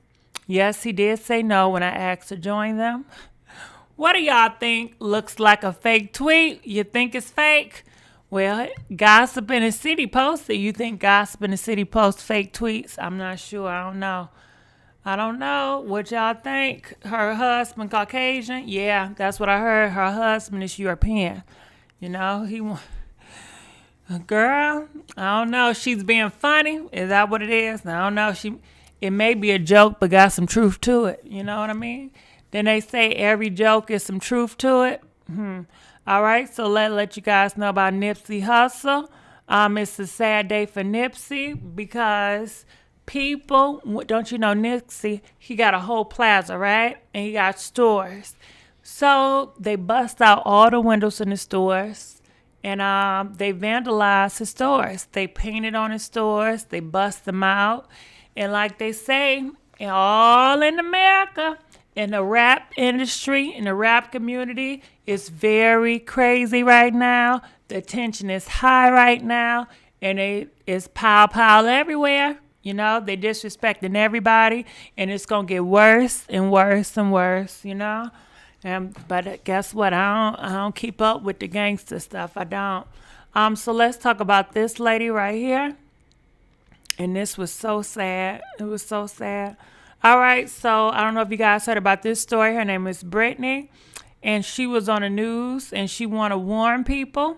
Yes, he did say no when I asked to join them. What do y'all think? Looks like a fake tweet. You think it's fake? Well, Gossip in the City posted. You think Gossip in the City posts fake tweets? I'm not sure. I don't know what y'all think. Her husband Caucasian? Yeah, that's what I heard. Her husband is European. You know, girl, I don't know. She's being funny. Is that what it is? I don't know. It may be a joke, but got some truth to it. You know what I mean? Then they say every joke is some truth to it. All right, so let you guys know about Nipsey Hussle. It's a sad day for Nipsey because people, don't you know Nipsey, he got a whole plaza, right? And he got stores. So they bust out all the windows in the stores, and they vandalized his stores. They painted on his stores. They bust them out. And like they say, all in America, in the rap industry, in the rap community, it's very crazy right now. The tension is high right now, and it's pow everywhere. You know, they disrespecting everybody, and it's gonna get worse and worse and worse. You know, but guess what? I don't keep up with the gangster stuff. I don't. So let's talk about this lady right here. And this was so sad. It was so sad. All right, so I don't know if you guys heard about this story. Her name is Brittany, and she was on the news, and she want to warn people.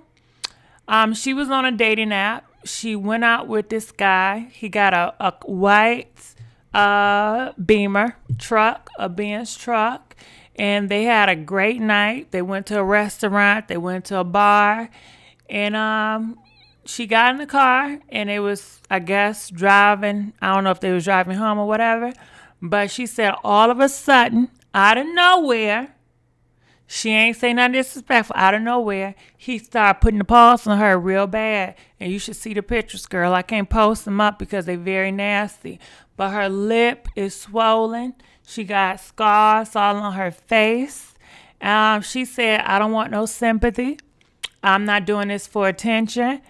She was on a dating app. She went out with this guy. He got a white Beamer truck, a Benz truck, and they had a great night. They went to a restaurant. They went to a bar, and she got in the car, and it was, I guess, driving. I don't know if they was driving home or whatever. But she said all of a sudden, out of nowhere, She ain't say nothing disrespectful. Out of nowhere, he started putting the paws on her real bad. And you should see the pictures, girl. I can't post them up because they very nasty. But her lip is swollen. She got scars all on her face. She said, I don't want no sympathy. I'm not doing this for attention.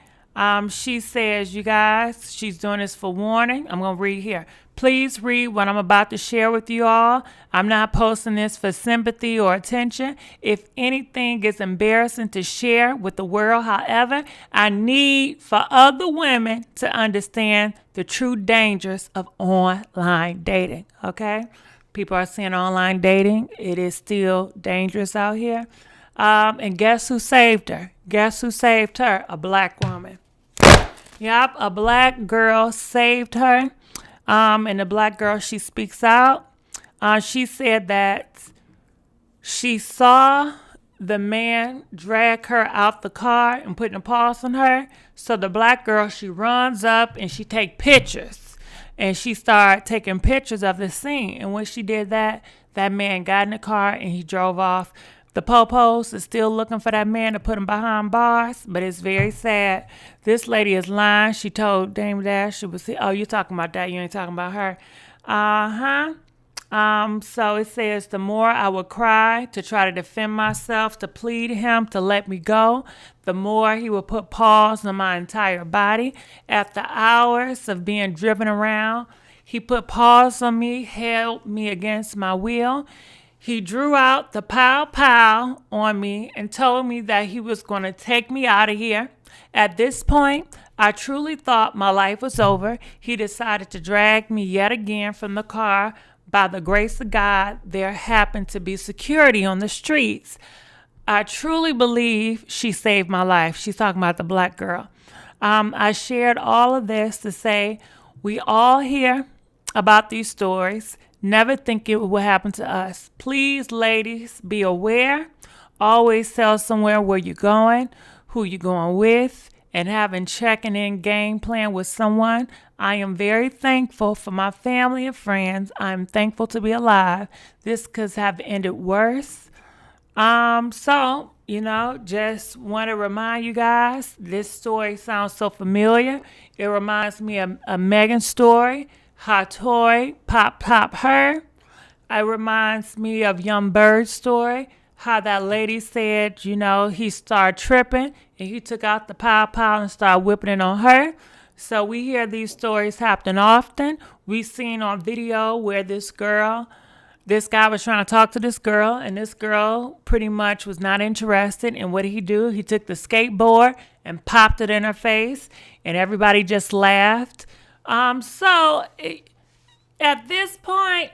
She says, you guys, she's doing this for warning. I'm going to read here. Please read what I'm about to share with you all. I'm not posting this for sympathy or attention. If anything is embarrassing to share with the world, however, I need for other women to understand the true dangers of online dating, okay? People are saying online dating, it is still dangerous out here. And guess who saved her? Guess who saved her? A black woman. Yep, a black girl saved her. And the black girl, she speaks out. She said that she saw the man drag her out the car and putting a paws on her. So the black girl, she runs up and she take pictures. And she started taking pictures of the scene. And when she did that, that man got in the car and he drove off. The popos is still looking for that man to put him behind bars, but it's very sad. This lady is lying. She told Dame Dash, she was, oh, you're talking about that. You ain't talking about her. So it says, the more I would cry to try to defend myself, to plead him to let me go, the more he would put paws on my entire body. After hours of being driven around, he put paws on me, held me against my will. He drew out the pow on me and told me that he was going to take me out of here. At this point, I truly thought my life was over. He decided to drag me yet again from the car. By the grace of God, there happened to be security on the streets. I truly believe she saved my life. She's talking about the black girl. I shared all of this to say we all hear about these stories. Never think it will happen to us. Please, ladies, be aware. Always tell somewhere where you're going, who you're going with, and having checking in game plan with someone. I am very thankful for my family and friends. I'm thankful to be alive. This could have ended worse. So, just want to remind you guys, this story sounds so familiar. It reminds me of a Megan story. Hot toy, pop her. It reminds me of Young Bird's story. How that lady said, he started tripping and he took out the pow and started whipping it on her. So we hear these stories happen often. We've seen on video where this guy was trying to talk to this girl, and this girl pretty much was not interested. And what did he do? He took the skateboard and popped it in her face, and everybody just laughed. So at this point,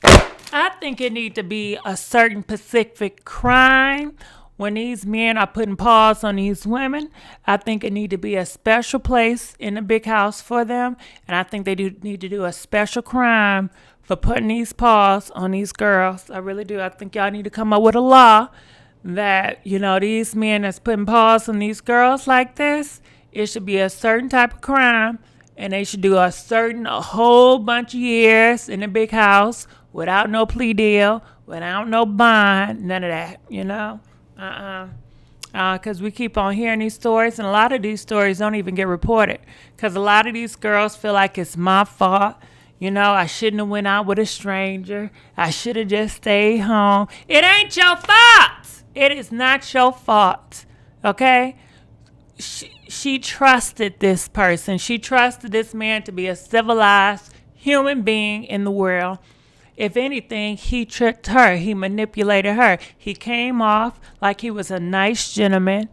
I think it need to be a certain specific crime when these men are putting paws on these women. I think it need to be a special place in the big house for them, and I think they do need to do a special crime for putting these paws on these girls. I really do. I think y'all need to come up with a law that these men that's putting paws on these girls like this, it should be a certain type of crime. And they should do a whole bunch of years in a big house without no plea deal, without no bond, none of that, Because we keep on hearing these stories, and a lot of these stories don't even get reported. Because a lot of these girls feel like it's my fault. I shouldn't have went out with a stranger. I should have just stayed home. It ain't your fault. It is not your fault, okay? She trusted this person. She trusted this man to be a civilized human being in the world. If anything, he tricked her. He manipulated her. He came off like he was a nice gentleman,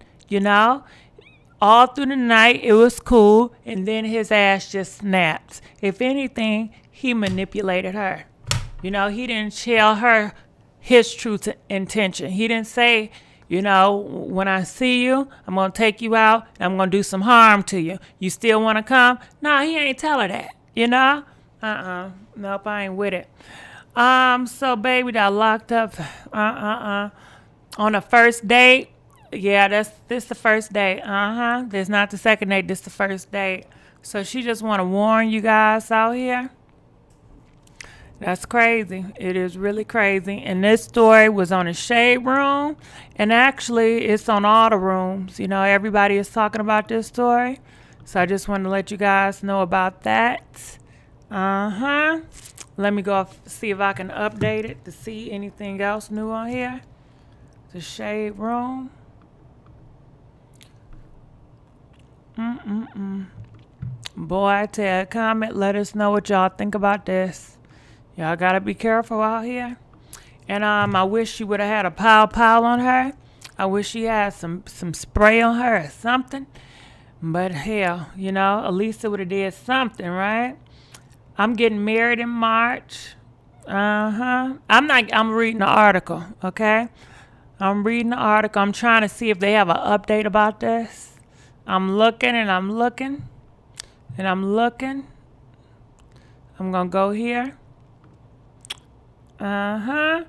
All through the night, it was cool, and then his ass just snapped. If anything, he manipulated her. He didn't tell her his true intention. He didn't say, when I see you, I'm going to take you out and I'm going to do some harm to you. You still want to come? No, he ain't tell her that, Nope, I ain't with it. So baby got locked up, on the first date. Yeah, this the first date. This not the second date, this the first date. So she just want to warn you guys out here That's crazy. It is really crazy. And this story was on a shade room. And actually, it's on all the rooms. You know, everybody is talking about this story. So I just wanted to let you guys know about that. Let me go see if I can update it to see anything else new on here. The shade room. Boy, I tell you, comment, let us know what y'all think about this. Y'all gotta be careful out here. And I wish she would have had a pow on her. I wish she had some spray on her or something. But hell, you know, at least it would have did something, right? I'm getting married in March. I'm reading the article, okay? I'm reading the article. I'm trying to see if they have an update about this. I'm looking and I'm looking. And I'm looking. I'm going to go here. Because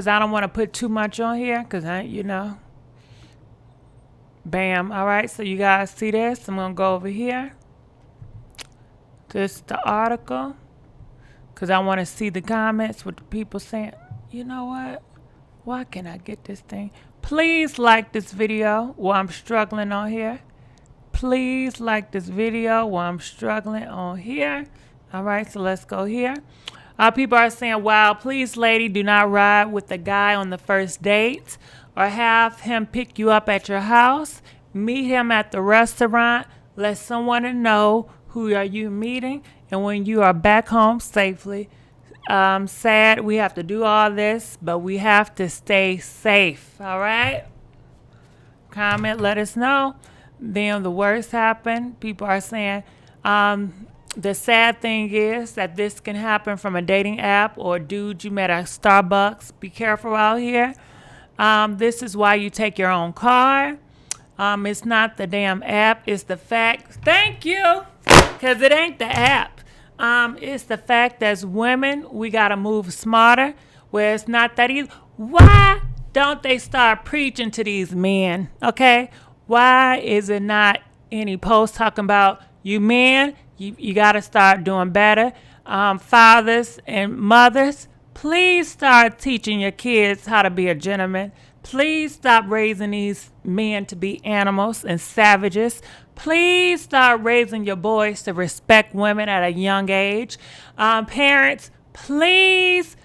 I don't want to put too much on here. Because, you know. Bam. All right. So you guys see this? I'm going to go over here. This is the article. Because I want to see the comments with the people saying, you know what? Why can't I get this thing? Please like this video while I'm struggling on here. Please like this video while I'm struggling on here. All right, so let's go here. People are saying, wow, please, lady, do not ride with the guy on the first date or have him pick you up at your house. Meet him at the restaurant. Let someone know who are you meeting and when you are back home safely. Sad we have to do all this, but we have to stay safe. All right? Comment, let us know. Then the worst happened. People are saying the sad thing is that this can happen from a dating app or dude you met at Starbucks. Be careful out here. This is why you take your own car. It's not the damn app. It's the fact. Thank you. Because it ain't the app. It's the fact that as women, we got to move smarter. Where it's not that easy. Why don't they start preaching to these men? Okay? Why is it not any post talking about you men? You got to start doing better. Fathers and mothers, please start teaching your kids how to be a gentleman. Please stop raising these men to be animals and savages. Please start raising your boys to respect women at a young age. Parents, please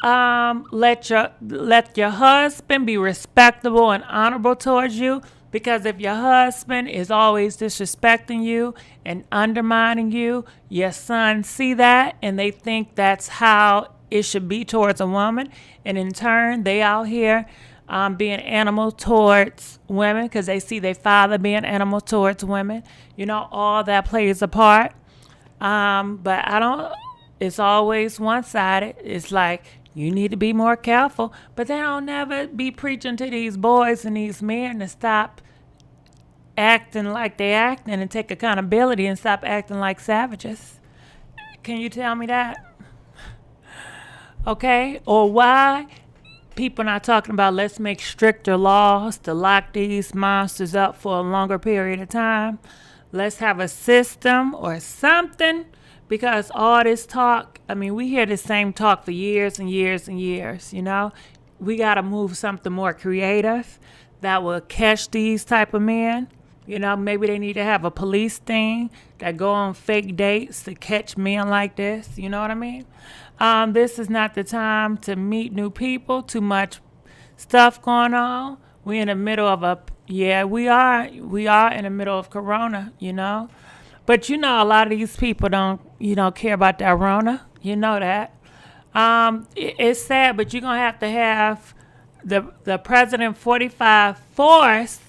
let your husband be respectable and honorable towards you. Because if your husband is always disrespecting you and undermining you, your sons see that and they think that's how it should be towards a woman. And in turn, they out here being animal towards women because they see their father being animal towards women. You know, all that plays a part. But it's always one-sided. It's like, you need to be more careful. But they don't never be preaching to these boys and these men to stop acting like they acting and take accountability and stop acting like savages. Can you tell me that? Okay? Or why people not talking about let's make stricter laws to lock these monsters up for a longer period of time. Let's have a system or something. Because all this talk, I mean, we hear the same talk for years and years and years, you know? We got to move something more creative that will catch these type of men. You know, maybe they need to have a police thing that go on fake dates to catch men like this. You know what I mean? This is not the time to meet new people. Too much stuff going on. We're in the middle of we are in the middle of Corona, you know? But you know, a lot of these people don't care about that Rona. You know that. It's sad, but you're going to have the President 45 force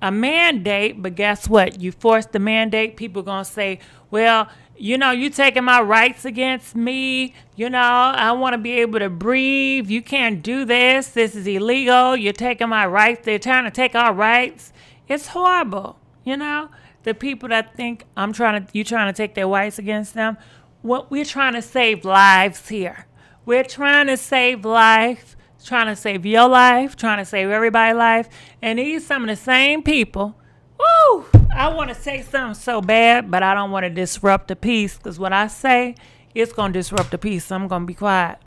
a mandate. But guess what? You force the mandate, people going to say, well, you know, you taking my rights against me. You know, I want to be able to breathe. You can't do this. This is illegal. You're taking my rights. They're trying to take our rights. It's horrible, you know? The people that think you trying to take their rights against them. We're trying to save lives here. We're trying to save life, trying to save your life, trying to save everybody's life. And these some of the same people. Woo! I want to say something so bad, but I don't want to disrupt the peace because what I say it's gonna disrupt the peace. So I'm gonna be quiet.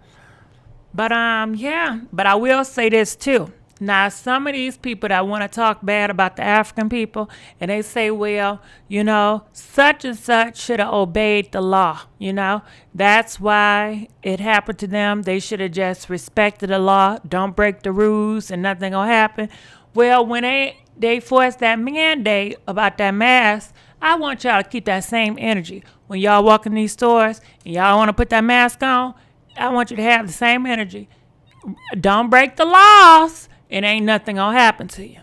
But yeah. But I will say this too. Now, some of these people that want to talk bad about the African people, and they say, well, such and such should have obeyed the law. That's why it happened to them. They should have just respected the law. Don't break the rules, and nothing gonna happen. Well, when they forced that mandate about that mask, I want y'all to keep that same energy. When y'all walk in these stores and y'all want to put that mask on, I want you to have the same energy. Don't break the laws. It ain't nothing gonna happen to you,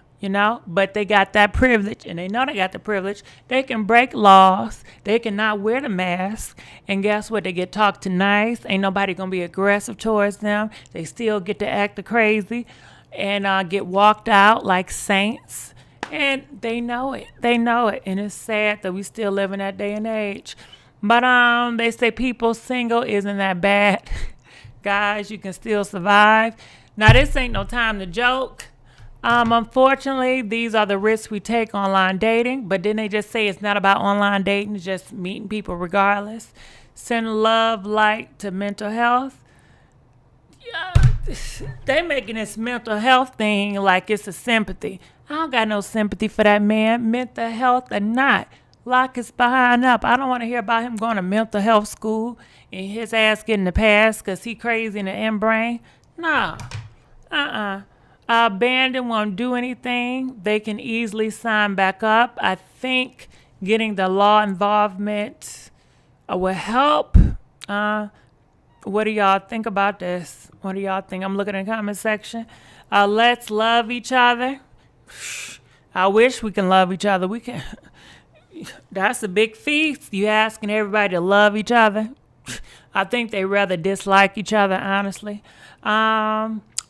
But they got that privilege, and they know they got the privilege. They can break laws. They can not wear the mask. And guess what? They get talked to nice. Ain't nobody gonna be aggressive towards them. They still get to act crazy and get walked out like saints. And they know it. They know it. And it's sad that we still live in that day and age. But they say people single isn't that bad. Guys, you can still survive. Now, this ain't no time to joke. Unfortunately, these are the risks we take online dating. But then they just say it's not about online dating. It's just meeting people regardless. Send love, light to mental health. They making this mental health thing like it's a sympathy. I don't got no sympathy for that man. Mental health or not. Lock his behind up. I don't want to hear about him going to mental health school and his ass getting the pass because he crazy in the end brain. Nah. Abandon won't do anything. They can easily sign back up. I think getting the law involvement will help. What do y'all think about this? What do y'all think? I'm looking in the comment section. Let's love each other. I wish we can love each other. We can. That's a big feast. You asking everybody to love each other. I think they rather dislike each other, honestly.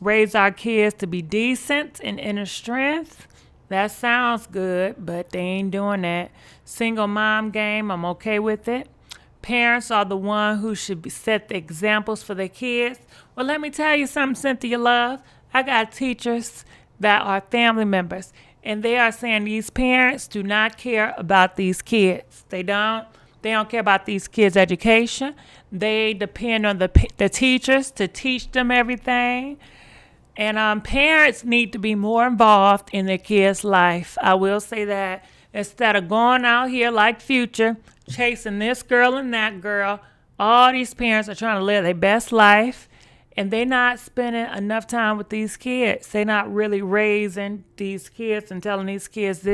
Raise our kids to be decent and inner strength. That sounds good, but they ain't doing that. Single mom game, I'm okay with it. Parents are the one who should set the examples for their kids. Well, let me tell you something, Cynthia Love. I got teachers that are family members, and they are saying these parents do not care about these kids. They don't care about these kids' education. They depend on the teachers to teach them everything. And parents need to be more involved in their kids' life. I will say that. Instead of going out here like Future, chasing this girl and that girl, all these parents are trying to live their best life, and they're not spending enough time with these kids. They're not really raising these kids and telling these kids,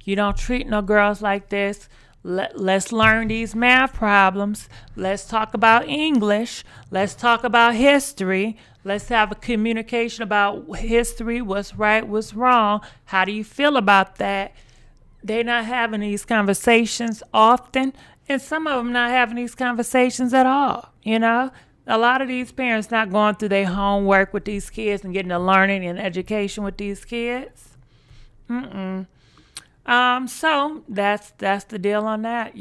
you don't treat no girls like this. Let's learn these math problems. Let's talk about English. Let's talk about history. Let's have a communication about history, what's right, what's wrong. How do you feel about that? They're not having these conversations often, and some of them not having these conversations at all, A lot of these parents not going through their homework with these kids and getting the learning and education with these kids. So that's the deal on that,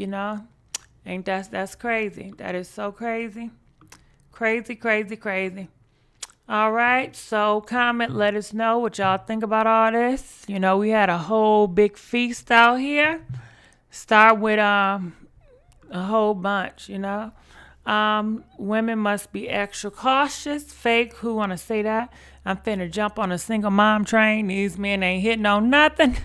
Ain't that's crazy. That is so crazy. Crazy. All right, so comment, let us know what y'all think about all this. We had a whole big feast out here. Start with a whole bunch, Women must be extra cautious. Fake, who want to say that? I'm finna jump on a single mom train. These men ain't hitting on nothing.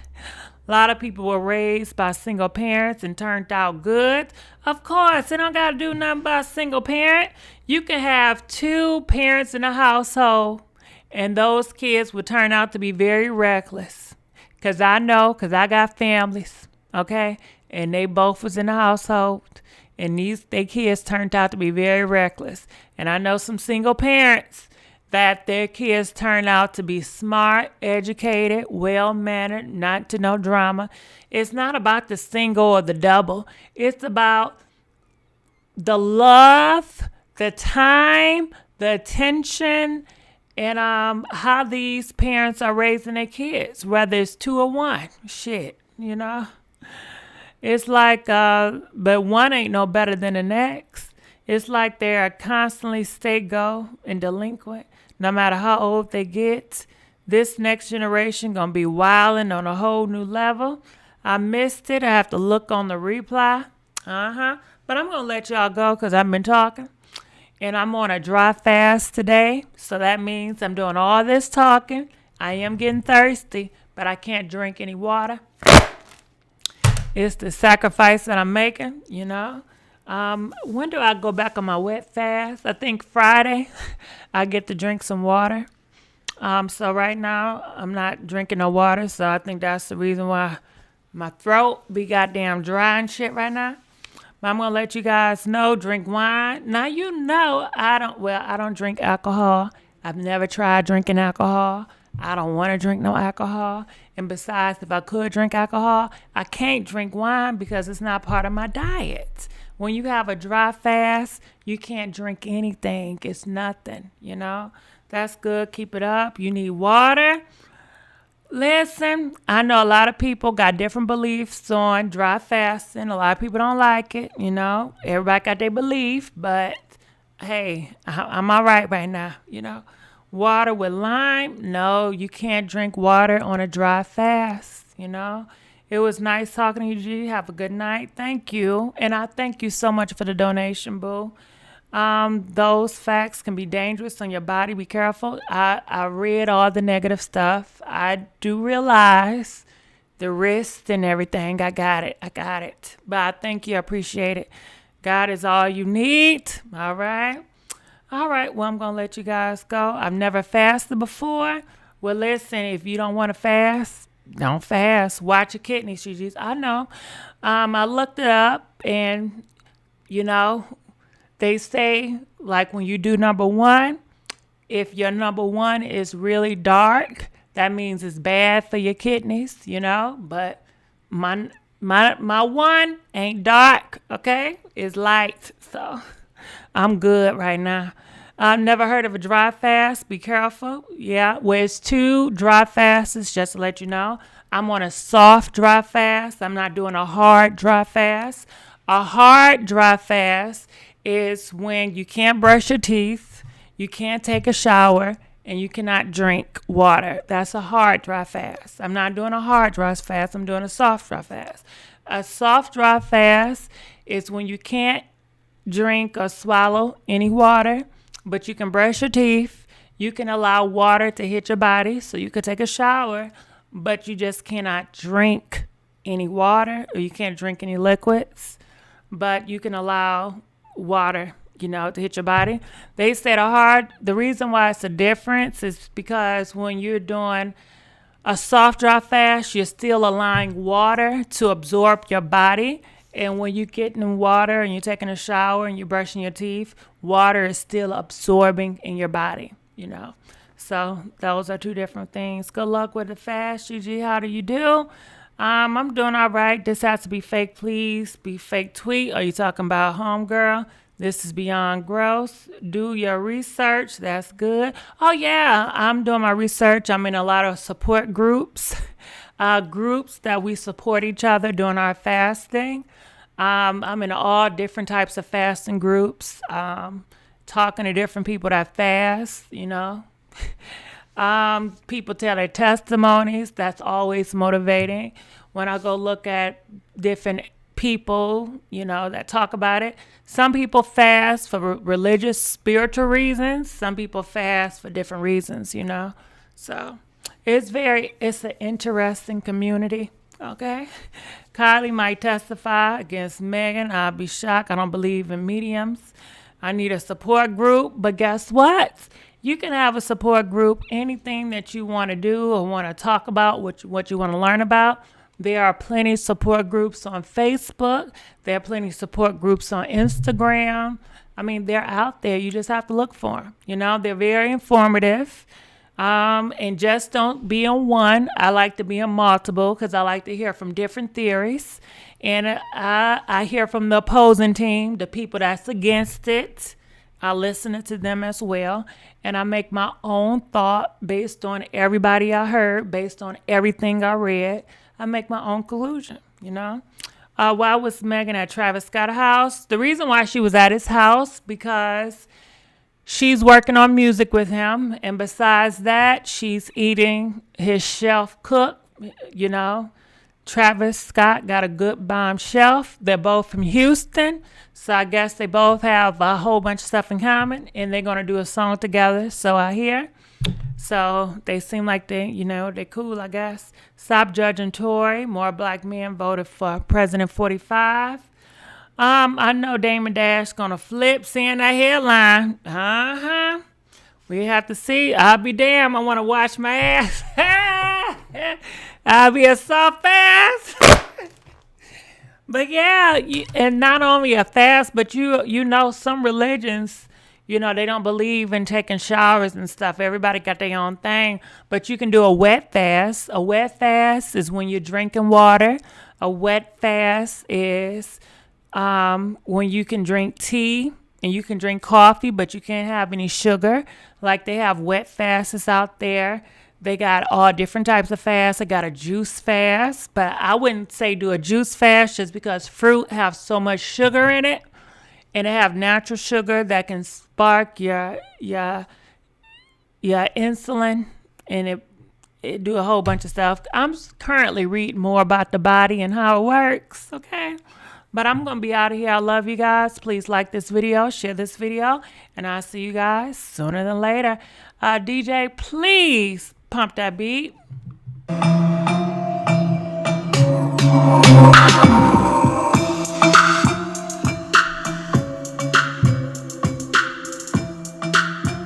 A lot of people were raised by single parents and turned out good. Of course, it don't got to do nothing by a single parent. You can have two parents in a household, and those kids will turn out to be very reckless. Because I I got families, okay? And they both was in the household, and their kids turned out to be very reckless. And I know some single parents that their kids turn out to be smart, educated, well-mannered, not to no drama. It's not about the single or the double. It's about the love, the time, the attention, and how these parents are raising their kids, whether it's two or one. Shit, It's like, but one ain't no better than the next. It's like they are constantly stay-go and delinquent. No matter how old they get, this next generation gonna be wilding on a whole new level. I missed it. I have to look on the reply. But But I'm going to let y'all go because I've been talking. And I'm on a dry fast today. So that means I'm doing all this talking. I am getting thirsty, but I can't drink any water. It's the sacrifice that I'm making, you know. When do I go back on my wet fast? I think Friday I get to drink some water. So right now I'm not drinking no water. So I think that's the reason why my throat be goddamn dry and shit right now. But I'm going to let you guys know, drink wine. Now, you know, I don't drink alcohol. I've never tried drinking alcohol. I don't want to drink no alcohol. And besides, if I could drink alcohol, I can't drink wine because it's not part of my diet. When you have a dry fast, you can't drink anything. It's nothing, you know. That's good. Keep it up. You need water. Listen, I know a lot of people got different beliefs on dry fasting. A lot of people don't like it, you know. Everybody got their belief, but hey, I'm all right now, you know. Water with lime? No, you can't drink water on a dry fast, you know. It was nice talking to you, G. Have a good night. Thank you. And I thank you so much for the donation, boo. Those facts can be dangerous on your body. Be careful. I read all the negative stuff. I do realize the risks and everything. I got it. But I thank you. I appreciate it. God is all you need. All right. Well, I'm going to let you guys go. I've never fasted before. Well, listen, if you don't want to fast, don't fast. Watch your kidneys, GGs. I know. I looked it up and, you know, they say, like, when you do number one, if your number one is really dark, that means it's bad for your kidneys, you know. But my one ain't dark, okay? It's light, so I'm good right now. I've never heard of a dry fast. Be careful. Yeah, well, it's 2 dry fasts, just to let you know. I'm on a soft dry fast. I'm not doing a hard dry fast. A hard dry fast is when you can't brush your teeth, you can't take a shower, and you cannot drink water. That's a hard dry fast. I'm not doing a hard dry fast. I'm doing a soft dry fast. A soft dry fast is when you can't drink or swallow any water, but you can brush your teeth. You can allow water to hit your body, so you could take a shower, but you just cannot drink any water, or you can't drink any liquids, but you can allow water, you know, to hit your body. They said the reason why it's a difference is because when you're doing a soft dry fast, you're still allowing water to absorb your body. And when you're getting water and you're taking a shower and you're brushing your teeth, water is still absorbing in your body, you know. So those are 2 different things. Good luck with the fast, GG. How do you do? I'm doing all right. This has to be fake, please. Be fake tweet. Are you talking about homegirl? This is beyond gross. Do your research. That's good. Oh, yeah. I'm doing my research. I'm in a lot of support groups, groups that we support each other during our fasting. I'm in all different types of fasting groups, talking to different people that fast, you know. People tell their testimonies. That's always motivating. When I go look at different people, you know, that talk about it. Some people fast for religious, spiritual reasons. Some people fast for different reasons, you know. So it's an interesting community. Okay. Kylie might testify against Megan. I'll be shocked. I don't believe in mediums. I need a support group. But guess what? You can have a support group, anything that you want to do or want to talk about, what you want to learn about. There are plenty of support groups on Facebook. There are plenty of support groups on Instagram. I mean, they're out there. You just have to look for them. You know, they're very informative. And just don't be on one. I like to be on multiple because I like to hear from different theories. And I hear from the opposing team, the people that's against it. I listen to them as well. And I make my own thought based on everybody I heard, based on everything I read. I make my own conclusion, you know. Why was Megan at Travis Scott's house? The reason why she was at his house, because she's working on music with him. And besides that, she's eating his chef cook, you know. Travis Scott got a good bomb shelf. They're both from Houston, so I guess they both have a whole bunch of stuff in common, and they're gonna do a song together. So I hear. So they seem like they're cool, I guess. Stop judging Tory. More black men voted for President 45. I know Damon Dash gonna flip seeing that headline. We have to see. I'll be damned. I want to wash my ass. I'll be a soft ass. But yeah, and not only a fast, but you know some religions, they don't believe in taking showers and stuff. Everybody got their own thing. But you can do a wet fast. A wet fast is when you're drinking water. A wet fast is when you can drink tea and you can drink coffee, but you can't have any sugar. Like they have wet fasts out there. They got all different types of fasts. They got a juice fast, but I wouldn't say do a juice fast just because fruit have so much sugar in it, and they have natural sugar that can spark your insulin, and it do a whole bunch of stuff. I'm currently reading more about the body and how it works. Okay. But I'm going to be out of here. I love you guys. Please like this video, share this video, and I'll see you guys sooner than later. DJ, please pump that beat.